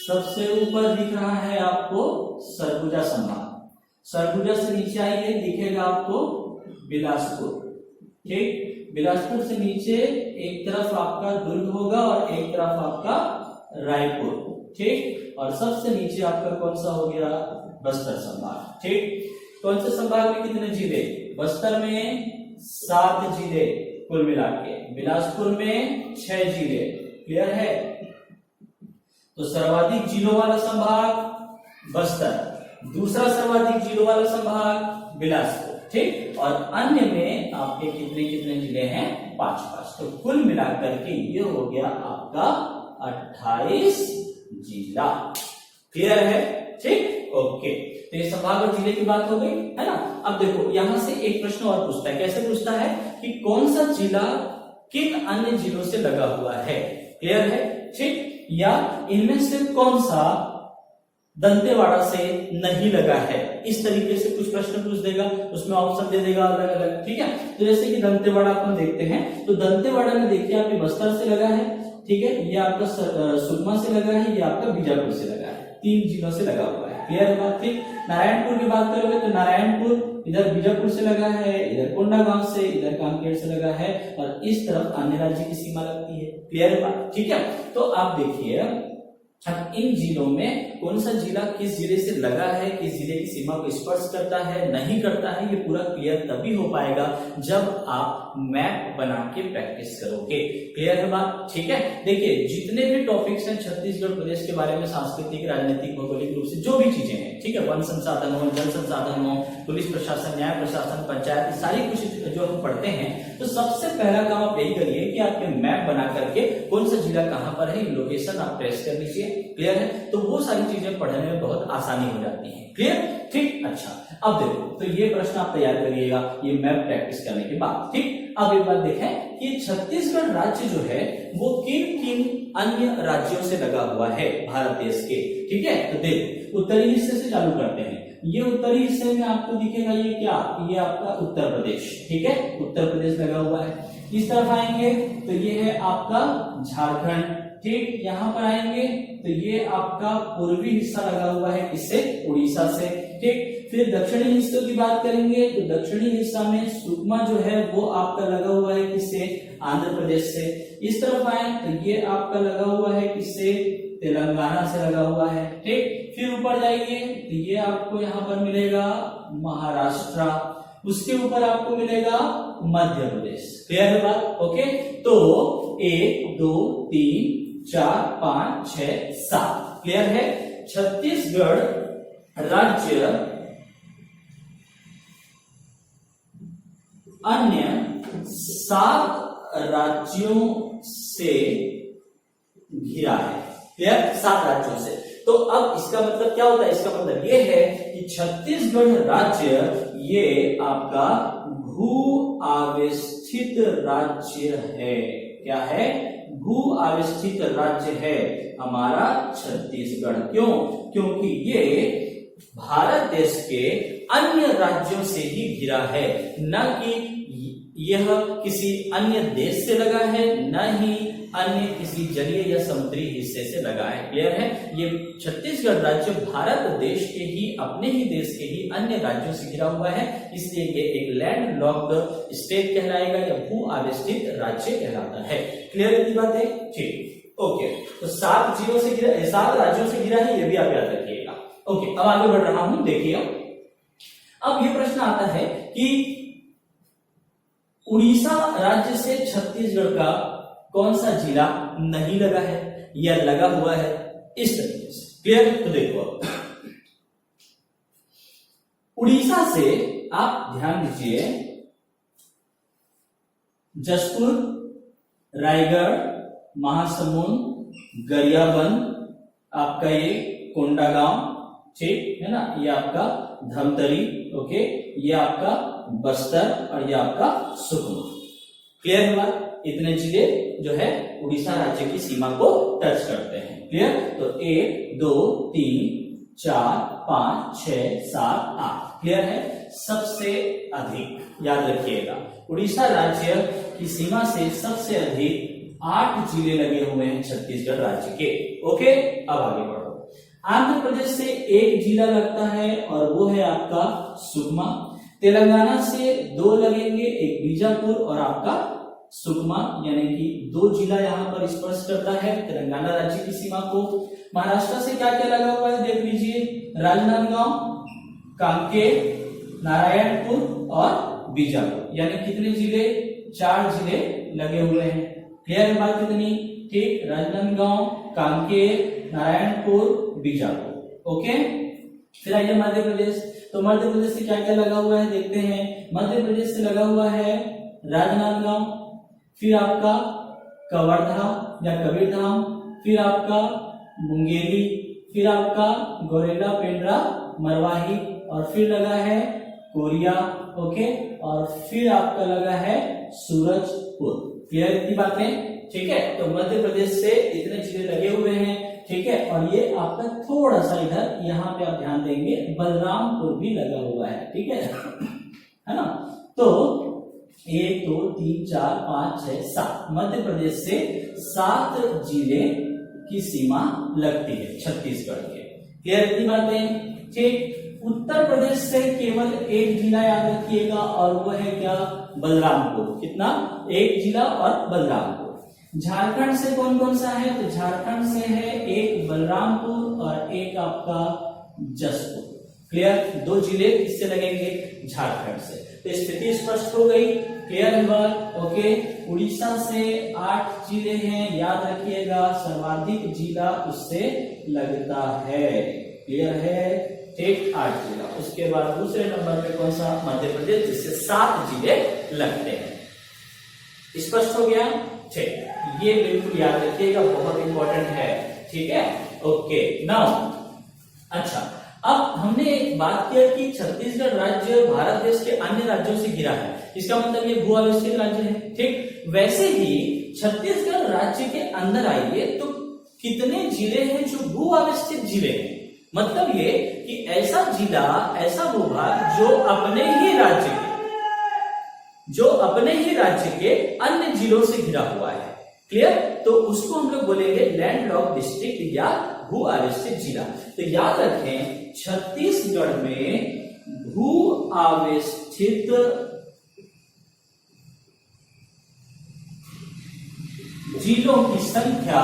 सबसे ऊपर दिख रहा है आपको सरगुजा संभाग। सरगुजा से नीचे आइए दिखेगा आपको बिलासपुर। ठीक। बिलासपुर से नीचे एक तरफ आपका दुर्ग होगा और एक तरफ आपका रायपुर। ठीक। और सबसे नीचे आपका कौन सा हो गया? बस्तर संभाग। ठीक। कौन से संभाग में कितने जिले? बस्तर में 7 जिले कुल मिला के, बिलासपुर में 6 जिले। क्लियर है? तो सर्वाधिक जिलों वाला संभाग बस्तर, दूसरा सर्वाधिक जिलों वाला संभाग बिलासपुर। ठीक। और अन्य में आपके कितने कितने जिले हैं? 5-5। तो कुल मिलाकर के ये हो गया आपका 28 जिला। क्लियर है? ठीक। ओके। तो ये संभाग और जिले की बात हो गई है ना। अब देखो यहां से एक प्रश्न और पूछता है। कैसे पूछता है? कि कौन सा जिला किन अन्य जिलों से लगा हुआ है। क्लियर है? ठीक। या इनमें से कौन सा दंतेवाड़ा से नहीं लगा है। इस तरीके से कुछ प्रश्न पूछ देगा, उसमें ऑप्शन दे देगा अलग अलग। ठीक है। तो जैसे कि दंतेवाड़ा अपन देखते हैं, तो दंतेवाड़ा में देखिए आपके बस्तर से लगा है। ठीक है। ये आपका सुकमा से लगा है, ये आपका बीजापुर से लगा है। 3 जिलों से लगा हुआ है। क्लियर है बात? ठीक। नारायणपुर की बात करोगे तो नारायणपुर इधर बीजापुर से लगा है, इधर कोंडागांव से, इधर कांकेर से लगा है और इस तरफ अन्य राज्य की सीमा लगती है। क्लियर है बात? ठीक है। तो आप देखिए अब इन जिलों में कौन सा जिला किस जिले से लगा है, किस जिले की सीमा को स्पर्श करता है, नहीं करता है, ये पूरा क्लियर तभी हो पाएगा जब आप मैप बना के प्रैक्टिस करोगे। क्लियर है बात? ठीक है। देखिए जितने भी टॉपिक्स हैं छत्तीसगढ़ प्रदेश के बारे में, सांस्कृतिक, राजनीतिक, भौगोलिक रूप से जो भी चीजें हैं, ठीक है, वन संसाधन हो, जल संसाधन हो, पुलिस प्रशासन, न्याय प्रशासन, पंचायत, सारी कुछ जो हम पढ़ते हैं, तो सबसे पहला काम आप यही करिए कि आपके मैप बना करके कौन सा जिला कहां पर है, लोकेशन आप ट्रेस कर लीजिए। क्लियर है? तो वो सारी चीजें पढ़ने में बहुत आसानी हो जाती है। क्लियर? ठीक। अच्छा, अब देखो तो ये प्रश्न आप तैयार करिएगा ये मैप प्रैक्टिस करने के बाद। ठीक। अब एक बात देखें कि छत्तीसगढ़ राज्य जो है वो किन किन अन्य राज्यों से लगा हुआ है भारत देश के। ठीक है। तो देखो उत्तरी हिस्से से चालू करते हैं। ये उत्तरी हिस्से में आपको दिखेगा ये क्या? ये आपका उत्तर प्रदेश। ठीक है। उत्तर प्रदेश लगा हुआ है। इस तरफ आएंगे तो ये है आपका झारखंड। ठीक। यहां पर आएंगे तो ये आपका पूर्वी हिस्सा लगा हुआ है, इससे उड़ीसा से। ठीक। फिर दक्षिणी हिस्सों की बात करेंगे तो दक्षिणी हिस्सा में सुकमा जो है वो आपका लगा हुआ है किससे, आंध्र प्रदेश से। इस तरफ आए तो ये आपका लगा हुआ है किससे, तेलंगाना से लगा हुआ है, ठीक। फिर ऊपर जाएंगे तो ये आपको यहाँ पर मिलेगा महाराष्ट्र, उसके ऊपर आपको मिलेगा मध्य प्रदेश। क्लियर है बात? ओके, तो 1 2 3 4 5 6 7 क्लियर है। छत्तीसगढ़ राज्य अन्य 7 राज्यों से घिरा है। क्लियर, 7 राज्यों से। तो अब इसका मतलब क्या होता है, इसका मतलब ये है कि छत्तीसगढ़ राज्य ये आपका भू आवेष्टित राज्य है। क्या है? भू आवेष्टित राज्य है हमारा छत्तीसगढ़। क्यों? क्योंकि ये भारत देश के अन्य राज्यों से ही घिरा है, न कि यह किसी अन्य देश से लगा है, न ही अन्य किसी जलीय या समुद्री हिस्से से लगा है। क्लियर है? ये छत्तीसगढ़ राज्य भारत देश के ही, अपने ही देश के ही अन्य राज्यों से घिरा हुआ है, इसलिए ये एक लैंड लॉक्ड स्टेट कहलाएगा या भू आवेष्टित राज्य कहलाता है। क्लियर है बात है? ठीक, ओके। तो 7 जिलों से घिरा, 7 राज्यों से घिरा है, ये भी आप याद रखिएगा। ओके, अब आगे बढ़ रहा हूं, देखिए अब ये प्रश्न आता है कि उड़ीसा राज्य से छत्तीसगढ़ का कौन सा जिला नहीं लगा है या लगा हुआ है, इस तरीके से। क्लियर? तो देखो उड़ीसा से आप ध्यान दीजिए, जशपुर, रायगढ़, महासमुंद, गरियाबंद, आपका ये कोंडागांव, ठीक है ना, ये आपका धमतरी, ओके, ये आपका बस्तर और ये आपका सुकमा। क्लियर है बात? इतने जिले जो है उड़ीसा राज्य की सीमा को टच करते हैं। क्लियर? तो 1 2 3 4 5 6 7 8 क्लियर है। सबसे अधिक याद रखिएगा, उड़ीसा राज्य की सीमा से सबसे अधिक 8 जिले लगे हुए हैं छत्तीसगढ़ राज्य के। ओके, अब आगे बढ़ो। आंध्र प्रदेश से 1 जिला लगता है और वो है आपका सुकमा। तेलंगाना से 2 लगेंगे, एक बीजापुर और आपका सुकमा, यानी कि 2 जिला यहाँ पर स्पर्श करता है तेलंगाना राज्य की सीमा को। महाराष्ट्र से क्या क्या लगा हुआ है देख लीजिए, राजनांदगांव, कांकेर, नारायणपुर और बीजापुर, यानी कितने जिले? 4 जिले लगे हुए हैं। क्लियर है बात कितनी? ठीक, राजनांदगांव, कांकेर, नारायणपुर, बीजापुर। ओके, फिर आइए मध्य प्रदेश। तो मध्य प्रदेश से क्या क्या लगा हुआ है देखते हैं। मध्य प्रदेश से लगा हुआ है राजनांदगांव, फिर आपका कवर्धा या कबीरधाम, फिर आपका मुंगेली, फिर आपका गोरेला, पेंड्रा, मरवाही, और फिर लगा है कोरिया, ओके, और फिर आपका लगा है सूरजपुर। क्लियर इतनी बातें? ठीक है, तो मध्य प्रदेश से इतने जिले लगे हुए हैं। ठीक है, और ये आपका थोड़ा सा इधर यहाँ पे आप ध्यान देंगे बलरामपुर भी लगा हुआ है। ठीक है ना। तो 1 2 3 4 5 6 7 मध्य प्रदेश से 7 जिले की सीमा लगती है छत्तीसगढ़ के। क्लियर इतनी बातें? ठीक। उत्तर प्रदेश से केवल 1 जिला याद रखिएगा और वो है क्या? बलरामपुर। कितना? 1 जिला और बलरामपुर। झारखंड से कौन कौन सा है? तो झारखंड से है एक बलरामपुर और एक आपका जशपुर। क्लियर? 2 जिले किससे लगेंगे? झारखंड से। तो स्थिति स्पष्ट हो गई। क्लियर है बात? ओके, उड़ीसा से 8 जिले हैं, याद रखिएगा सर्वाधिक जिला उससे लगता है। क्लियर है? ठीक, 8 जिला। उसके बाद दूसरे नंबर पे कौन सा? मध्य प्रदेश, जिससे 7 जिले लगते हैं। स्पष्ट हो गया? ठीक, ये बिल्कुल याद रखिएगा, बहुत इंपॉर्टेंट है। ठीक है, ओके। नाउ अच्छा, अब हमने एक बात किया कि छत्तीसगढ़ राज्य भारत देश के अन्य राज्यों से घिरा है, इसका मतलब ये भू आवेष्टित राज्य है। ठीक, वैसे ही छत्तीसगढ़ राज्य के अंदर आइए तो कितने जिले हैं जो भू आवेष्टित जिले हैं? मतलब ये कि ऐसा जिला, ऐसा भूभाग जो अपने ही राज्य के अन्य जिलों से घिरा हुआ है। क्लियर? तो उसको हम लोग बोलेंगे लैंड लॉक डिस्ट्रिक्ट या भू आवेशित जिला। तो याद रखें छत्तीसगढ़ में भू आवेशित जिलों की संख्या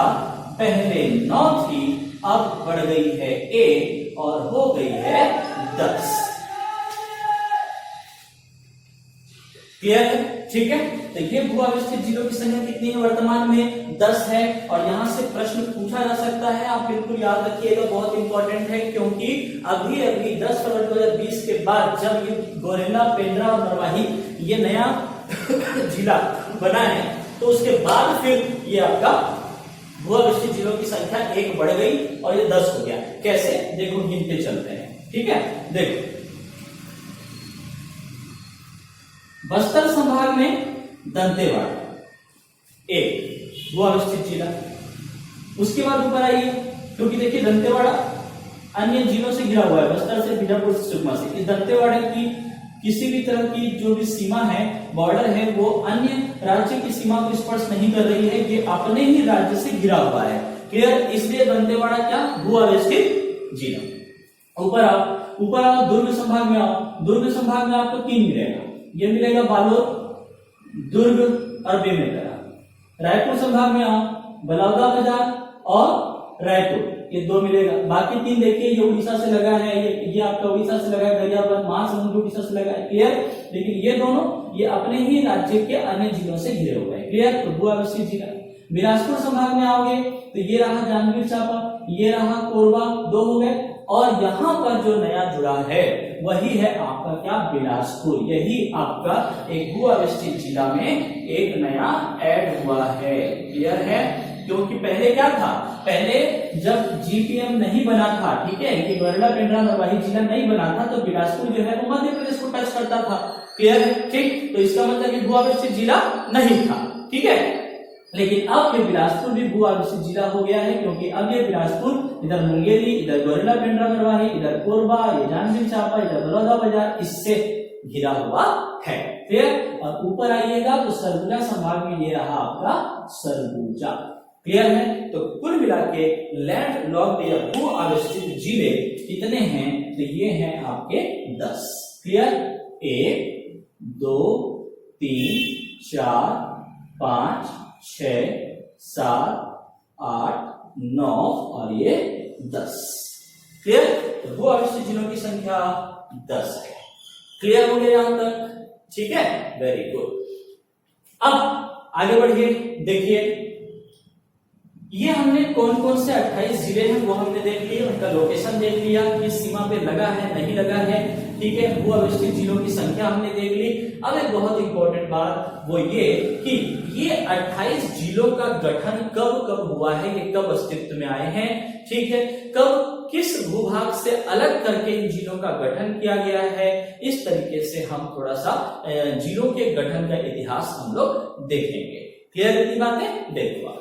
पहले 9 थी, अब बढ़ गई है 1 और हो गई है 10। क्लियर है? ठीक है, तो ये भू आवेशित जिलों की संख्या कितनी है वर्तमान में? 10 है। और यहां से प्रश्न पूछा जा सकता है, आप बिल्कुल याद रखिएगा, बहुत इंपॉर्टेंट है, क्योंकि अभी अभी 10 फरवरी 2020 के बाद जब ये गोरेला, पेंड्रा और मरवाही ये नया जिला बना है, तो उसके बाद फिर ये आपका भू आवेशित जिलों की संख्या 1 बढ़ गई और ये 10 हो गया। कैसे? देखो गिनते चलते हैं। ठीक है, देखो बस्तर संभाग में दंतेवाड़ा एक भू आवेशित जिला। उसके बाद ऊपर आइए, क्योंकि देखिए दंतेवाड़ा अन्य जिलों से घिरा हुआ है, बस्तर से, बीजापुर से, सुकमा से। इस दंतेवाड़ा की किसी भी तरह की जो भी सीमा है, बॉर्डर है, वो अन्य राज्य की सीमा को स्पर्श नहीं कर रही है, ये अपने ही राज्य से घिरा हुआ है। क्लियर? इसलिए दंतेवाड़ा क्या? भू आवेशित जिला। ऊपर आओ दुर्ग संभाग में आओ। दुर्ग संभाग में आपको 3 मिलेगा, ये मिलेगा बालोद, दुर्ग और बेमेतरा। रायपुर संभाग में आओ, बलौदा बाजार और रायपुर, ये 2 मिलेगा। बाकी 3 देखिए, ये उड़ीसा से लगा है, ये आपका उड़ीसा से लगा है, गरियाबंद, महासमुंद उड़ीसा से लगा है। क्लियर? लेकिन ये दोनों ये अपने ही राज्य के अन्य जिलों से घिरे हुए हैं। क्लियर? तो भू आवेशित जिला। बिलासपुर संभाग में आओगे तो ये रहा जांजगीर चांपा, ये रहा कोरबा, 2 हो गए। और यहाँ पर जो नया जुड़ा है वही है आपका क्या? बिलासपुर। यही आपका एक भू आवेशित जिला में एक नया ऐड हुआ है। क्लियर है? क्योंकि पहले क्या था? पहले जब जीपीएम नहीं बना था, ठीक है, ये गोरेला, पेंड्रा, मरवाही जिला नहीं बना था, तो बिलासपुर जो है वो मध्य प्रदेश को टच करता था। क्लियर है? ठीक, तो इसका मतलब कि भू आवेशित जिला नहीं था। ठीक है, लेकिन अब ये बिलासपुर भी भू आवेशित जिला हो गया है, क्योंकि अब ये बिलासपुर इधर मुंगेरी, इधर गोरेला, पेंड्रा, मरवाही, इधर कोरबा, ये जांजगीर चांपा, इधर बलौदा बाजार, इससे घिरा हुआ है। क्लियर? और ऊपर आइएगा तो सरगुजा संभाग में ये रहा आपका सरगुजा। क्लियर है? तो कुल मिला के लैंड लॉक्ड या भू आवेशित जिले कितने हैं? तो ये हैं आपके 10। क्लियर? 1 2 3 4 5 6 7 8 9 और ये 10। क्लियर? तो भू आवेशित जिलों की संख्या 10 है। क्लियर हो गया यहां तक? ठीक है, वेरी गुड। अब आगे बढ़िए, देखिए ये हमने कौन कौन से 28 जिले हैं वो हमने देख लिए, उनका लोकेशन देख लिया, किस सीमा पे लगा है नहीं लगा है। ठीक है, भू आवेशित जिलों की संख्या हमने देख ली। अब एक बहुत इंपॉर्टेंट बात वो ये कि ये 28 जिलों का गठन कब कब हुआ है, ये कब अस्तित्व में आए हैं। ठीक है, कब किस भूभाग से अलग करके इन जिलों का गठन किया गया है, इस तरीके से हम थोड़ा सा जिलों के गठन का इतिहास हम लोग देखेंगे। क्लियर है बातें? देखो आगे।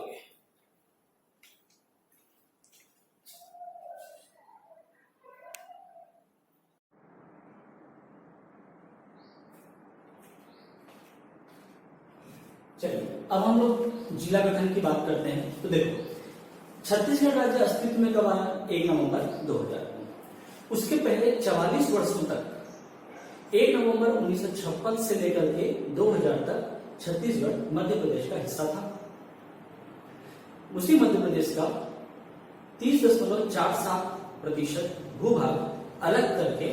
चलिए अब हम लोग जिला गठन की बात करते हैं। तो देखो छत्तीसगढ़ राज्य अस्तित्व में कब आया? 1 नवंबर 2000। उसके पहले 44 वर्षों तक 1 नवंबर 1956 से लेकर के 2000 तक छत्तीसगढ़ मध्य प्रदेश का हिस्सा था। उसी मध्य प्रदेश का 30.47% भूभाग अलग करके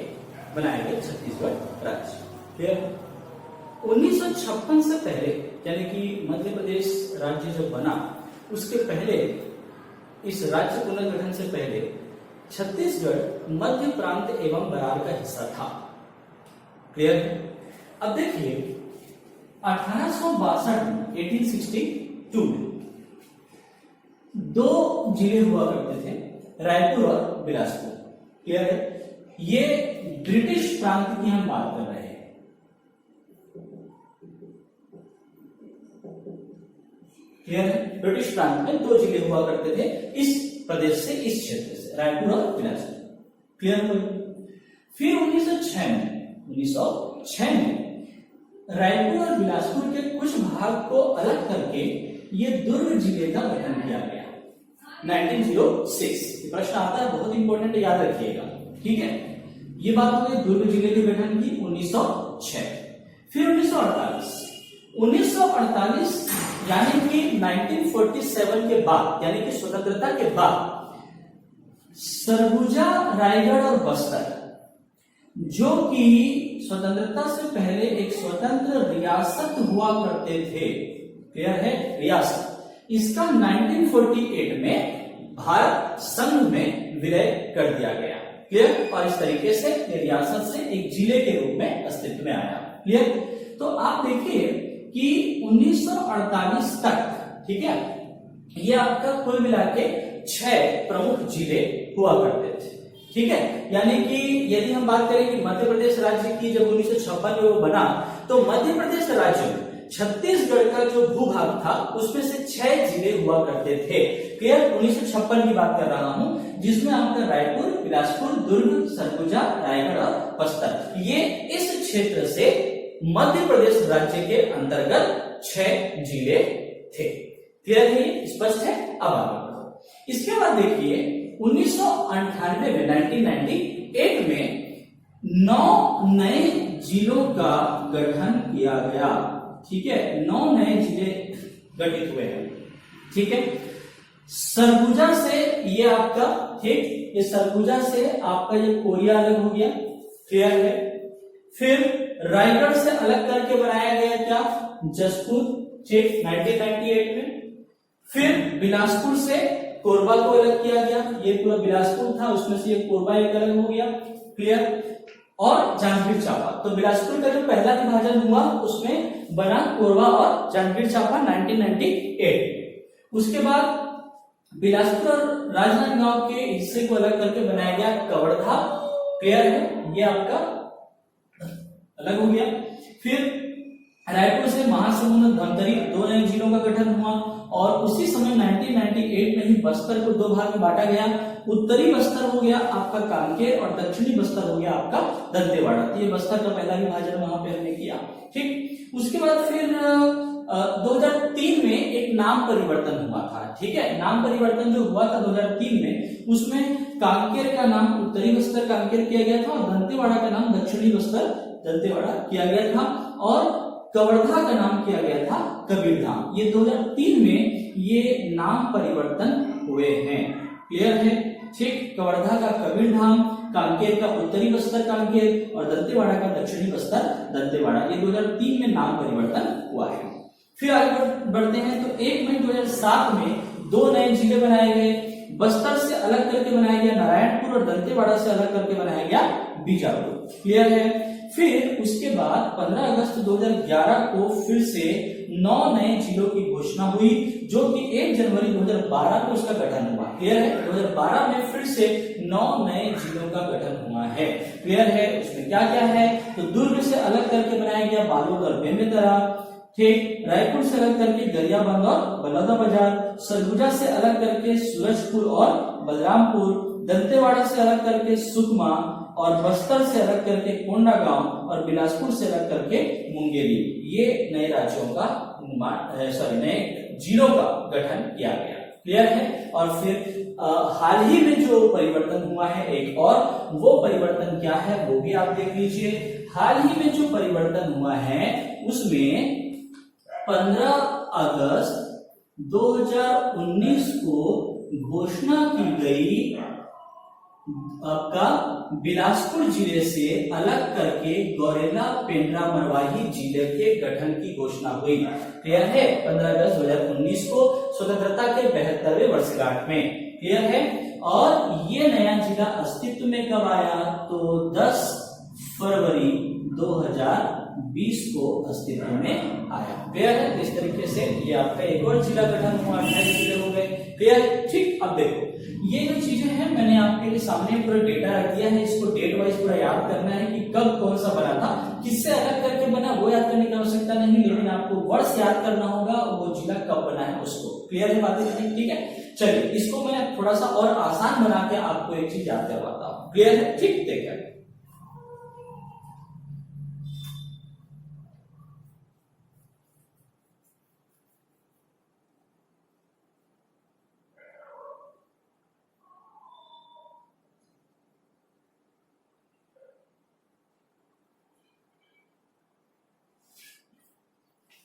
बनाया गया छत्तीसगढ़ राज्य। क्लियर? 1956 से पहले, यानी कि मध्य प्रदेश राज्य जब बना उसके पहले, इस राज्य पुनर्गठन से पहले छत्तीसगढ़ मध्य प्रांत एवं बरार का हिस्सा था। क्लियर है? अब देखिए 1862 में 2 जिले हुआ करते थे, रायपुर और बिलासपुर। क्लियर है? ये ब्रिटिश प्रांत की हम बात कर रहे हैं। क्लियर है? ब्रिटिश प्रांत में 2 जिले हुआ करते थे, इस प्रदेश से, इस क्षेत्र से, रायपुर और बिलासपुर। क्लियर हुई? फिर 1906 में रायपुर और बिलासपुर के कुछ भाग को अलग करके ये दुर्ग जिले का गठन किया गया। 1906। ये प्रश्न आता है, बहुत इंपॉर्टेंट, याद रखिएगा। ठीक है, ये बात हो गई दुर्ग जिले के गठन की 1906। फिर 1948 यानी कि 1947 के बाद, यानी कि स्वतंत्रता के बाद सरगुजा, रायगढ़ और बस्तर, जो कि स्वतंत्रता से पहले एक स्वतंत्र रियासत हुआ करते थे, क्लियर है, रियासत, इसका 1948 में भारत संघ में विलय कर दिया गया, क्लियर। और इस तरीके से ये रियासत से एक जिले के रूप में अस्तित्व में आया, क्लियर। तो आप देखिए कि 1948 तक, ठीक है, ये आपका कुल मिला के 6 प्रमुख जिले हुआ करते थे, ठीक है। यानी कि यदि हम बात करें कि मध्य प्रदेश राज्य की जब 1956 में वो बना, तो मध्य प्रदेश राज्य में छत्तीसगढ़ का जो भूभाग था उसमें से 6 जिले हुआ करते थे, क्लियर। 1956 की बात कर रहा हूं, जिसमें आपका रायपुर, बिलासपुर, दुर्ग, सरगुजा, रायगढ़ और बस्तर, ये इस क्षेत्र से मध्य प्रदेश राज्य के अंतर्गत 6 जिले थे, क्लियर है, स्पष्ट है। अब आगे इसके बाद देखिए 1998 में 1998 में 9 नए जिलों का गठन किया गया, ठीक है, 9 नए जिले गठित हुए हैं, ठीक है। सरगुजा से ये आपका, ठीक, ये सरगुजा से आपका ये कोरिया अलग हो गया, क्लियर है। फिर रायगढ़ से अलग करके बनाया गया क्या, जसपुर, ठीक, 1998 में। फिर बिलासपुर से कोरबा को अलग किया गया, ये पूरा बिलासपुर था, उसमें से ये कोरबा एक अलग हो गया, क्लियर। और जांजगीर चांपा, तो बिलासपुर का जो पहला विभाजन हुआ उसमें बना कोरबा और जांजगीर चांपा 1998। उसके बाद बिलासपुर और राजनांदगांव के हिस्से को अलग करके बनाया गया कवर्धा, क्लियर है, ये आपका अलग हो गया। फिर रायपुर से महासमुंद, धमतरी, 2 नए जिलों का गठन हुआ, और उसी समय 1998 में ही बस्तर को 2 भाग में बांटा गया। उत्तरी बस्तर हो गया आपका कांकेर और दक्षिणी बस्तर हो गया आपका दंतेवाड़ा। तो ये बस्तर का पहला विभाजन वहां पे हमने किया, ठीक। उसके बाद फिर 2003 में एक नाम परिवर्तन हुआ था, ठीक है। नाम परिवर्तन जो हुआ था 2003 में, उसमें कांकेर का नाम उत्तरी बस्तर कांकेर किया गया था और दंतेवाड़ा का नाम दक्षिणी बस्तर दंतेवाड़ा किया गया था, और कवर्धा का नाम किया गया था कबीरधाम। ये 2003 में ये नाम परिवर्तन हुए हैं, क्लियर है, ठीक। कवर्धा का कबीरधाम, कांकेर का उत्तरी बस्तर कांकेर और दंतेवाड़ा का दक्षिणी बस्तर दंतेवाड़ा, ये 2003 में नाम परिवर्तन हुआ है। फिर आगे बढ़ते हैं, तो 1 मई 2007 में 2 नए जिले बनाए गए। बस्तर से अलग करके बनाया गया नारायणपुर और दंतेवाड़ा से अलग करके बनाया गया बीजापुर, क्लियर है। फिर उसके बाद 15 अगस्त 2011 को फिर से 9 नए जिलों की घोषणा हुई, जो कि 1 जनवरी 2012 को उसका गठन हुआ, क्लियर है। 2012 में फिर से 9 नए जिलों का गठन हुआ है, क्लियर है। उसमें क्या क्या है, तो दुर्ग से अलग करके बनाया गया बालोद और बेमेतरा, ठीक। रायपुर से अलग करके गरियाबंद और बलौदाबाजार, सरगुजा से अलग करके सूरजपुर और बलरामपुर, दंतेवाड़ा से अलग करके सुकमा, और बस्तर से अलग करके कोंडागांव, और बिलासपुर से अलग करके मुंगेली। ये नए राज्यों का नए जिलों का गठन किया गया, क्लियर है। और फिर हाल ही में जो परिवर्तन हुआ है एक और, वो परिवर्तन क्या है वो भी आप देख लीजिए। हाल ही में जो परिवर्तन हुआ है उसमें 15 अगस्त 2019 को घोषणा की गई आपका बिलासपुर जिले से अलग करके गौरेला, पेंड्रा, मरवाही जिले के गठन की घोषणा हुई, क्लियर है। 15 अगस्त 2019 को स्वतंत्रता के 72वें वर्षगांठ में, क्लियर है। और ये नया जिला अस्तित्व में कब आया, तो 10 फरवरी 2020 को अस्तित्व में आया, क्लियर है। इस तरीके से ये आपका एक और जिला गठन हुआ, 28 जिले हो गए, क्लियर, ठीक। अब देखो ये जो चीजें हैं मैंने आपके लिए सामने पूरा डेटा रख दिया है, इसको डेट वाइज पूरा याद करना है कि कब कौन सा बना था, किससे अलग करके बना, वो याद करने की आवश्यकता नहीं, लेकिन आपको वर्ष याद करना होगा, वो जिला कब बना है उसको, क्लियर है बातें, ठीक है। चलिए इसको मैं थोड़ा सा और आसान बना के आपको एक चीज याद करवाता हूँ, क्लियर है, ठीक। देखिए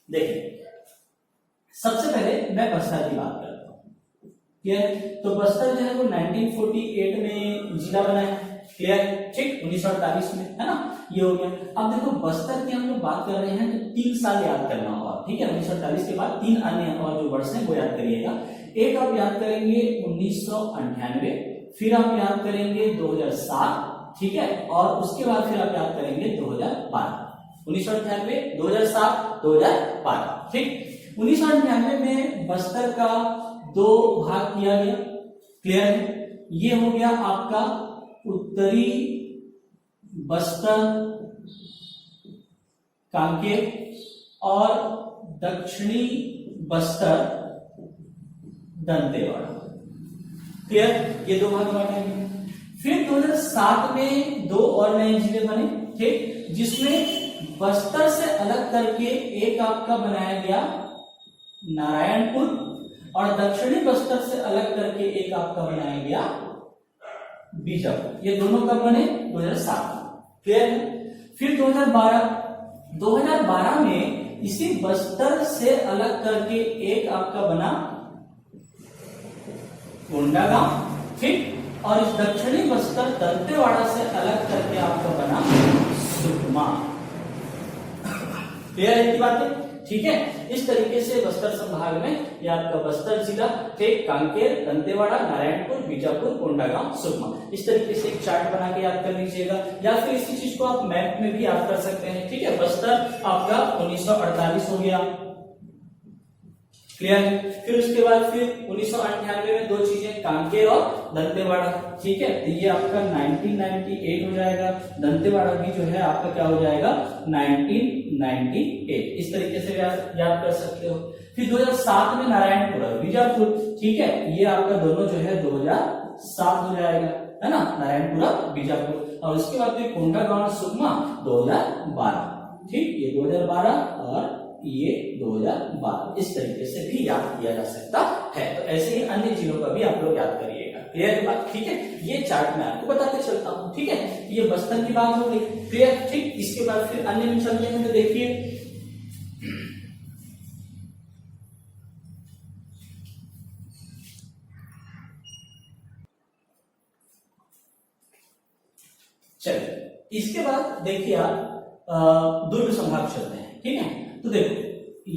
देखिए सबसे पहले मैं बस्तर की बात करता हूँ। क्लियर? तो बस्तर जो है वो 1948 में जिला बना है। क्लियर? ठीक, 1948 में, है ना, ये हो गया। अब देखो बस्तर की हम लोग बात कर रहे हैं तो 3 साल याद करना होगा। ठीक है, 1948 के बाद 3 अन्य और जो वर्ष हैं वो याद करिएगा। एक आप याद करेंगे 1998, फिर आप याद करेंगे 2007, ठीक है, और उसके बाद फिर आप याद करेंगे 2012। 1998, 2007, 2012। ठीक, 1998 में बस्तर का 2 भाग किया गया। क्लियर है? ये हो गया आपका उत्तरी बस्तर कांकेर और दक्षिणी बस्तर दंतेवाड़ा। क्लियर? ये 2 भाग बांटेंगे। फिर 2007 में 2 और नए जिले बने, ठीक, जिसमें बस्तर से अलग करके एक आपका बनाया गया नारायणपुर और दक्षिणी बस्तर से अलग करके एक आपका बनाया गया बीजापुर। ये दोनों कब बने? 2007। क्लियर है? फिर 2012 में इसी बस्तर से अलग करके एक आपका बना कोंडागांव, ठीक, और इस दक्षिणी बस्तर दंतेवाड़ा से अलग करके आपका बना सुकमा। क्लियर है की बातें? ठीक है, इस तरीके से बस्तर संभाग में ये आपका बस्तर जिला, ठीक, कांकेर, दंतेवाड़ा, नारायणपुर, बीजापुर, कोंडागांव, सुकमा, इस तरीके से एक चार्ट बना के याद कर लीजिएगा, या फिर इसी चीज को आप मैप में भी याद कर सकते हैं। ठीक है, बस्तर आपका 1948 हो गया। क्लियर है? फिर उसके बाद फिर 1998 में 2 चीजें, कांकेर और दंतेवाड़ा। ठीक है, तो ये आपका 1998 हो जाएगा। दंतेवाड़ा भी जो है आपका क्या हो जाएगा? 1998। इस तरीके से याद कर सकते हो। फिर 2007 में नारायणपुर और बीजापुर, ठीक है, ये आपका दोनों जो है 2007 हो जाएगा, है ना, नारायणपुर और बीजापुर। और उसके बाद फिर कोंडागांव सुकमा 2012। ठीक, ये 2012 और ये 2012। इस तरीके से भी याद किया जा सकता है। तो ऐसे ही अन्य जिलों का भी आप लोग याद करिएगा। क्लियर बात? ठीक है, ये चार्ट मैं आपको बताते चलता हूं। ठीक है, ये बस्तर की बात हो गई। क्लियर? ठीक, इसके बाद फिर अन्य में चलते हैं। तो देखिए चलिए, इसके बाद देखिए आप दुर्ग संभाग चलते हैं। ठीक है, तो देखो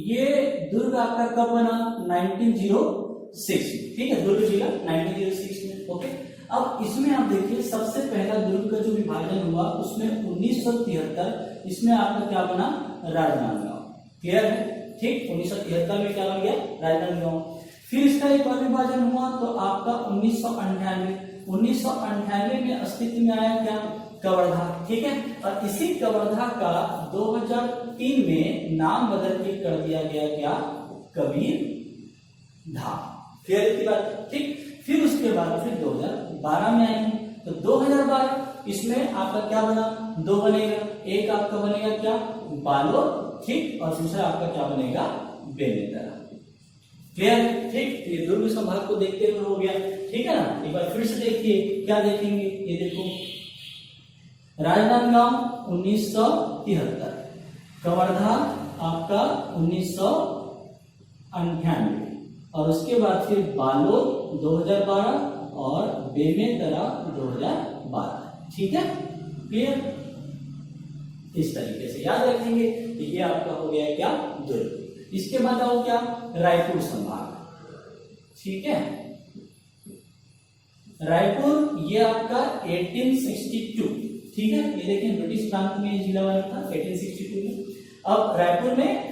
ये दुर्ग आपका कब बना? 1906। ठीक है, दुर्ग जिला 1906 में। ओके, अब इसमें आप देखिए सबसे पहला दुर्ग का जो विभाजन हुआ उसमें 1973, इसमें आपका क्या बना? राजनांदगांव। क्लियर है? ठीक, 1973 में क्या बन गया? राजनांदगांव। फिर इसका एक और विभाजन हुआ तो आपका 1998 में अस्तित्व में आया क्या? कवर्धा। ठीक है, और इसी कवर्धा का 2003 में नाम बदल के कर दिया गया क्या? कबीर धाम। क्लियर की बात? ठीक, फिर उसके बाद फिर 2012 में आएंगे तो 2012 इसमें आपका क्या बना? 2 बनेगा। एक आपका बनेगा क्या? बालोद, ठीक, और दूसरा आपका क्या बनेगा? बेमेतरा। क्लियर? ठीक, ये दुर्ग संभाग को देखते हुए हो गया। ठीक है ना, एक बार फिर से देखिए, क्या देखेंगे? ये देखो, राजनांदगांव 1973, कवर्धा आपका 1998, और उसके बाद फिर बालोद 2012 और बेमेतरा 2012। ठीक है, क्लियर? इस तरीके से याद रखेंगे। तो ये आपका हो गया क्या? दुर्ग। इसके बाद आओ क्या? रायपुर संभाग। ठीक है, रायपुर ये आपका 1862। ठीक है, ये देखिए ब्रिटिश प्रांत में जिला बना था 1862 में। अब रायपुर में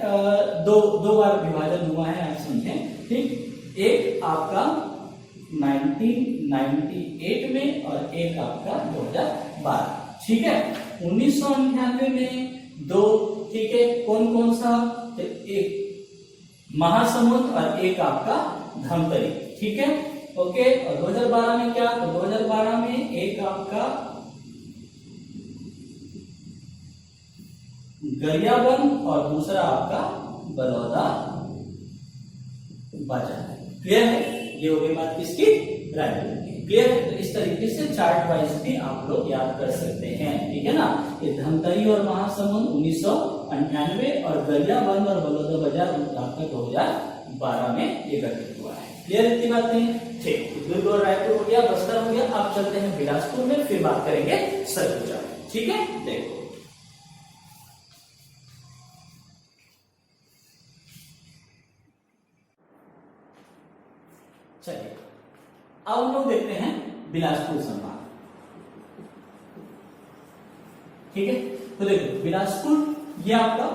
दो बार विभाजन हुआ है, आप समझें। ठीक, एक आपका 1998 में और एक आपका 2012। ठीक है, 1998 में 2, ठीक है, कौन कौन सा? तो एक महासमुंद और एक आपका धमतरी। ठीक है, ओके, और 2012 में क्या? तो 2012 में एक आपका गरियाबंद और दूसरा आपका बलौदा बाजार। क्लियर है? ये हो गई बात किसकी? रायपुर की। क्लियर है? तो इस तरीके से चार्ट वाइज भी आप लोग याद कर सकते हैं, ठीक है ना। ये धमतरी और महासमुंद 1998 और गरियाबंद और बलौदा बाजार आपका 2012 में ये गठित हुआ है। क्लियर इतनी बातें? ठीक, दुर्ग और रायपुर हो गया, बस्तर हो गया। अब चलते हैं बिलासपुर में, फिर बात करेंगे सरगुजा, ठीक है। देखो चलिए अब हम लोग देखते हैं बिलासपुर संभाग, ठीक है। तो देखो बिलासपुर ये आपका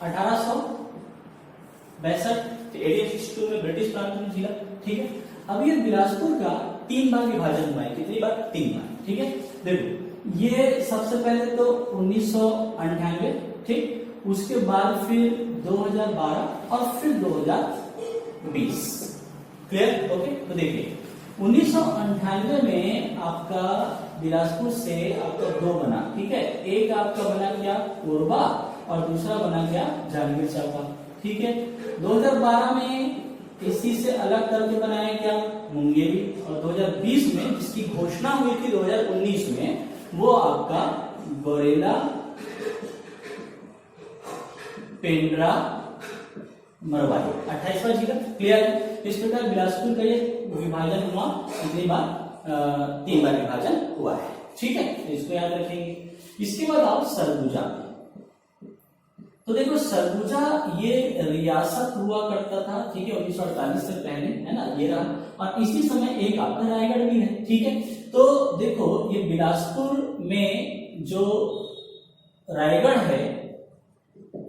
1862 1862 में ब्रिटिश प्रांत में जिला, ठीक है। अब ये बिलासपुर का 3 बार विभाजन हुआ है। कितनी बार? 3 बार, ठीक है। देखो ये सबसे पहले तो 1998, ठीक, उसके बाद फिर 2012 और फिर 2020। क्लियर? ओके। तो देखिए 1998 में आपका बिलासपुर से आपका 2 बना, ठीक है। एक आपका बना क्या? कोरबा और दूसरा बना क्या? जांजगीर चांपा, ठीक है। 2012 में इसी से अलग करके बनाया क्या? मुंगेरी। और 2020 में जिसकी घोषणा हुई थी 2019 में, वो आपका गोरेला, पेंड्रा, मरवाही 28वां जिला। क्लियर है? इस प्रकार बिलासपुर का ये विभाजन हुआ कितनी बार? 3 बार विभाजन हुआ है, ठीक है। तो इसको याद रखेंगे। इसके बाद आओ सरगुजा। तो देखो सरगुजा ये रियासत हुआ करता था, ठीक है, 1948 से पहले, है ना, ये रहा। और इसी समय एक आपका रायगढ़ भी है, ठीक है। तो देखो ये बिलासपुर में जो रायगढ़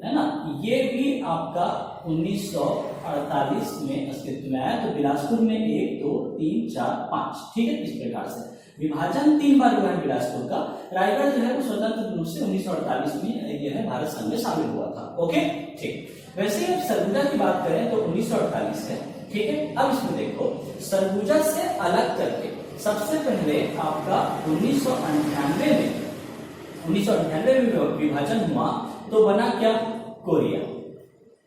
है ना, ये भी आपका 1948 में अस्तित्व में आया। तो बिलासपुर में 1 2 3 4 5, ठीक है। इस प्रकार से विभाजन 3 बार हुआ है बिलासपुर का। रायगढ़ जो है वो स्वतंत्र रूप से 1948 में यह है भारत संघ में शामिल हुआ था। ओके, ठीक। वैसे ही अब सरगुजा की बात करें तो 1948 है, ठीक है। अब इसमें देखो सरगुजा से अलग करके सबसे पहले आपका 1998 में विभाजन हुआ तो बना क्या? कोरिया।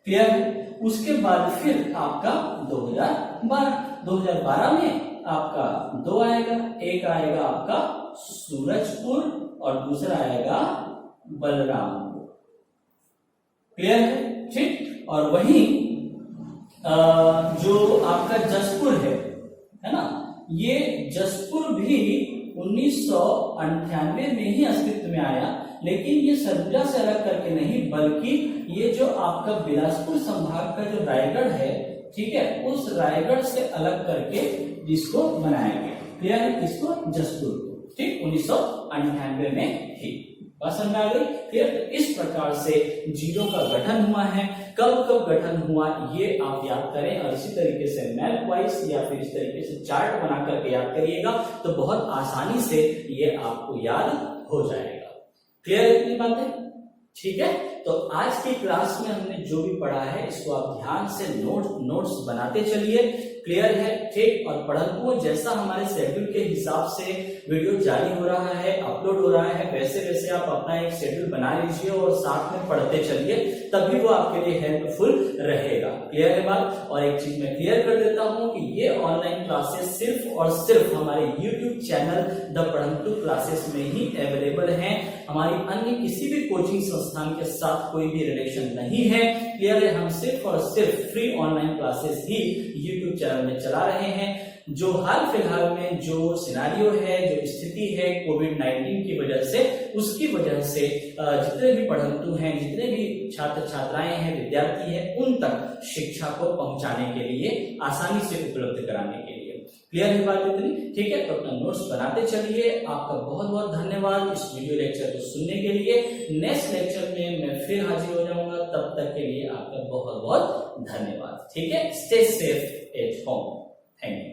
क्लियर है? उसके बाद फिर आपका 2012 में आपका 2 आएगा। एक आएगा आपका सूरजपुर और दूसरा आएगा बलरामपुर। क्लियर है? ठीक। और वहीं जो आपका जसपुर है ना, ये जसपुर भी 1998 में ही अस्तित्व में आया, लेकिन ये सरगुजा से अलग करके नहीं, बल्कि ये जो आपका बिलासपुर संभाग का जो रायगढ़ है, ठीक है, उस रायगढ़ से अलग करके जिसको बनाया गया। क्लियर है? इसको जसपुर, ठीक, 1998 में ही। बात समझ आ गई? क्लियर? तो इस प्रकार से जिलों का गठन हुआ है। कब कब गठन हुआ ये आप याद करें, और इसी तरीके से मैप वाइज या फिर इस तरीके से चार्ट बना करके याद करिएगा तो बहुत आसानी से ये आपको याद हो जाएगा। क्लियर इतनी बातें? ठीक है। तो आज की क्लास में हमने जो भी पढ़ा है इसको आप ध्यान से नोट्स बनाते चलिए। क्लियर है? ठीक। और परंतु जैसा हमारे शेड्यूल के हिसाब से वीडियो जारी हो रहा है, अपलोड हो रहा है, वैसे वैसे आप अपना एक शेड्यूल बना लीजिए और साथ में पढ़ते चलिए, तभी वो आपके लिए हेल्पफुल रहेगा। क्लियर है बात? और एक चीज मैं क्लियर कर देता हूं कि ये ऑनलाइन क्लासेस सिर्फ और सिर्फ हमारे YouTube चैनल द पढ़ंतु क्लासेस में ही अवेलेबल हैं। हमारी अन्य किसी भी कोचिंग संस्थान के साथ कोई भी रिलेशन नहीं है। क्लियर है? हम सिर्फ और सिर्फ फ्री ऑनलाइन क्लासेस ही YouTube चैनल में चला रहे हैं। जो हाल फिलहाल में जो सिनारियो है, जो स्थिति है कोविड-19 की वजह से, उसकी वजह से जितने भी पढ़ंतु हैं, जितने भी छात्र छात्राएं हैं, विद्यार्थी हैं, उन तक शिक्षा को पहुंचाने के लिए, आसानी से उपलब्ध कराने के लिए। क्लियर है बात इतनी? ठीक है। तो अपना नोट्स बनाते चलिए। आपका बहुत बहुत धन्यवाद इस वीडियो लेक्चर को सुनने के लिए। नेक्स्ट लेक्चर में मैं फिर हाजिर हो जाऊंगा, तब तक के लिए आपका बहुत बहुत धन्यवाद। ठीक है। Stay safe at home. Thank you.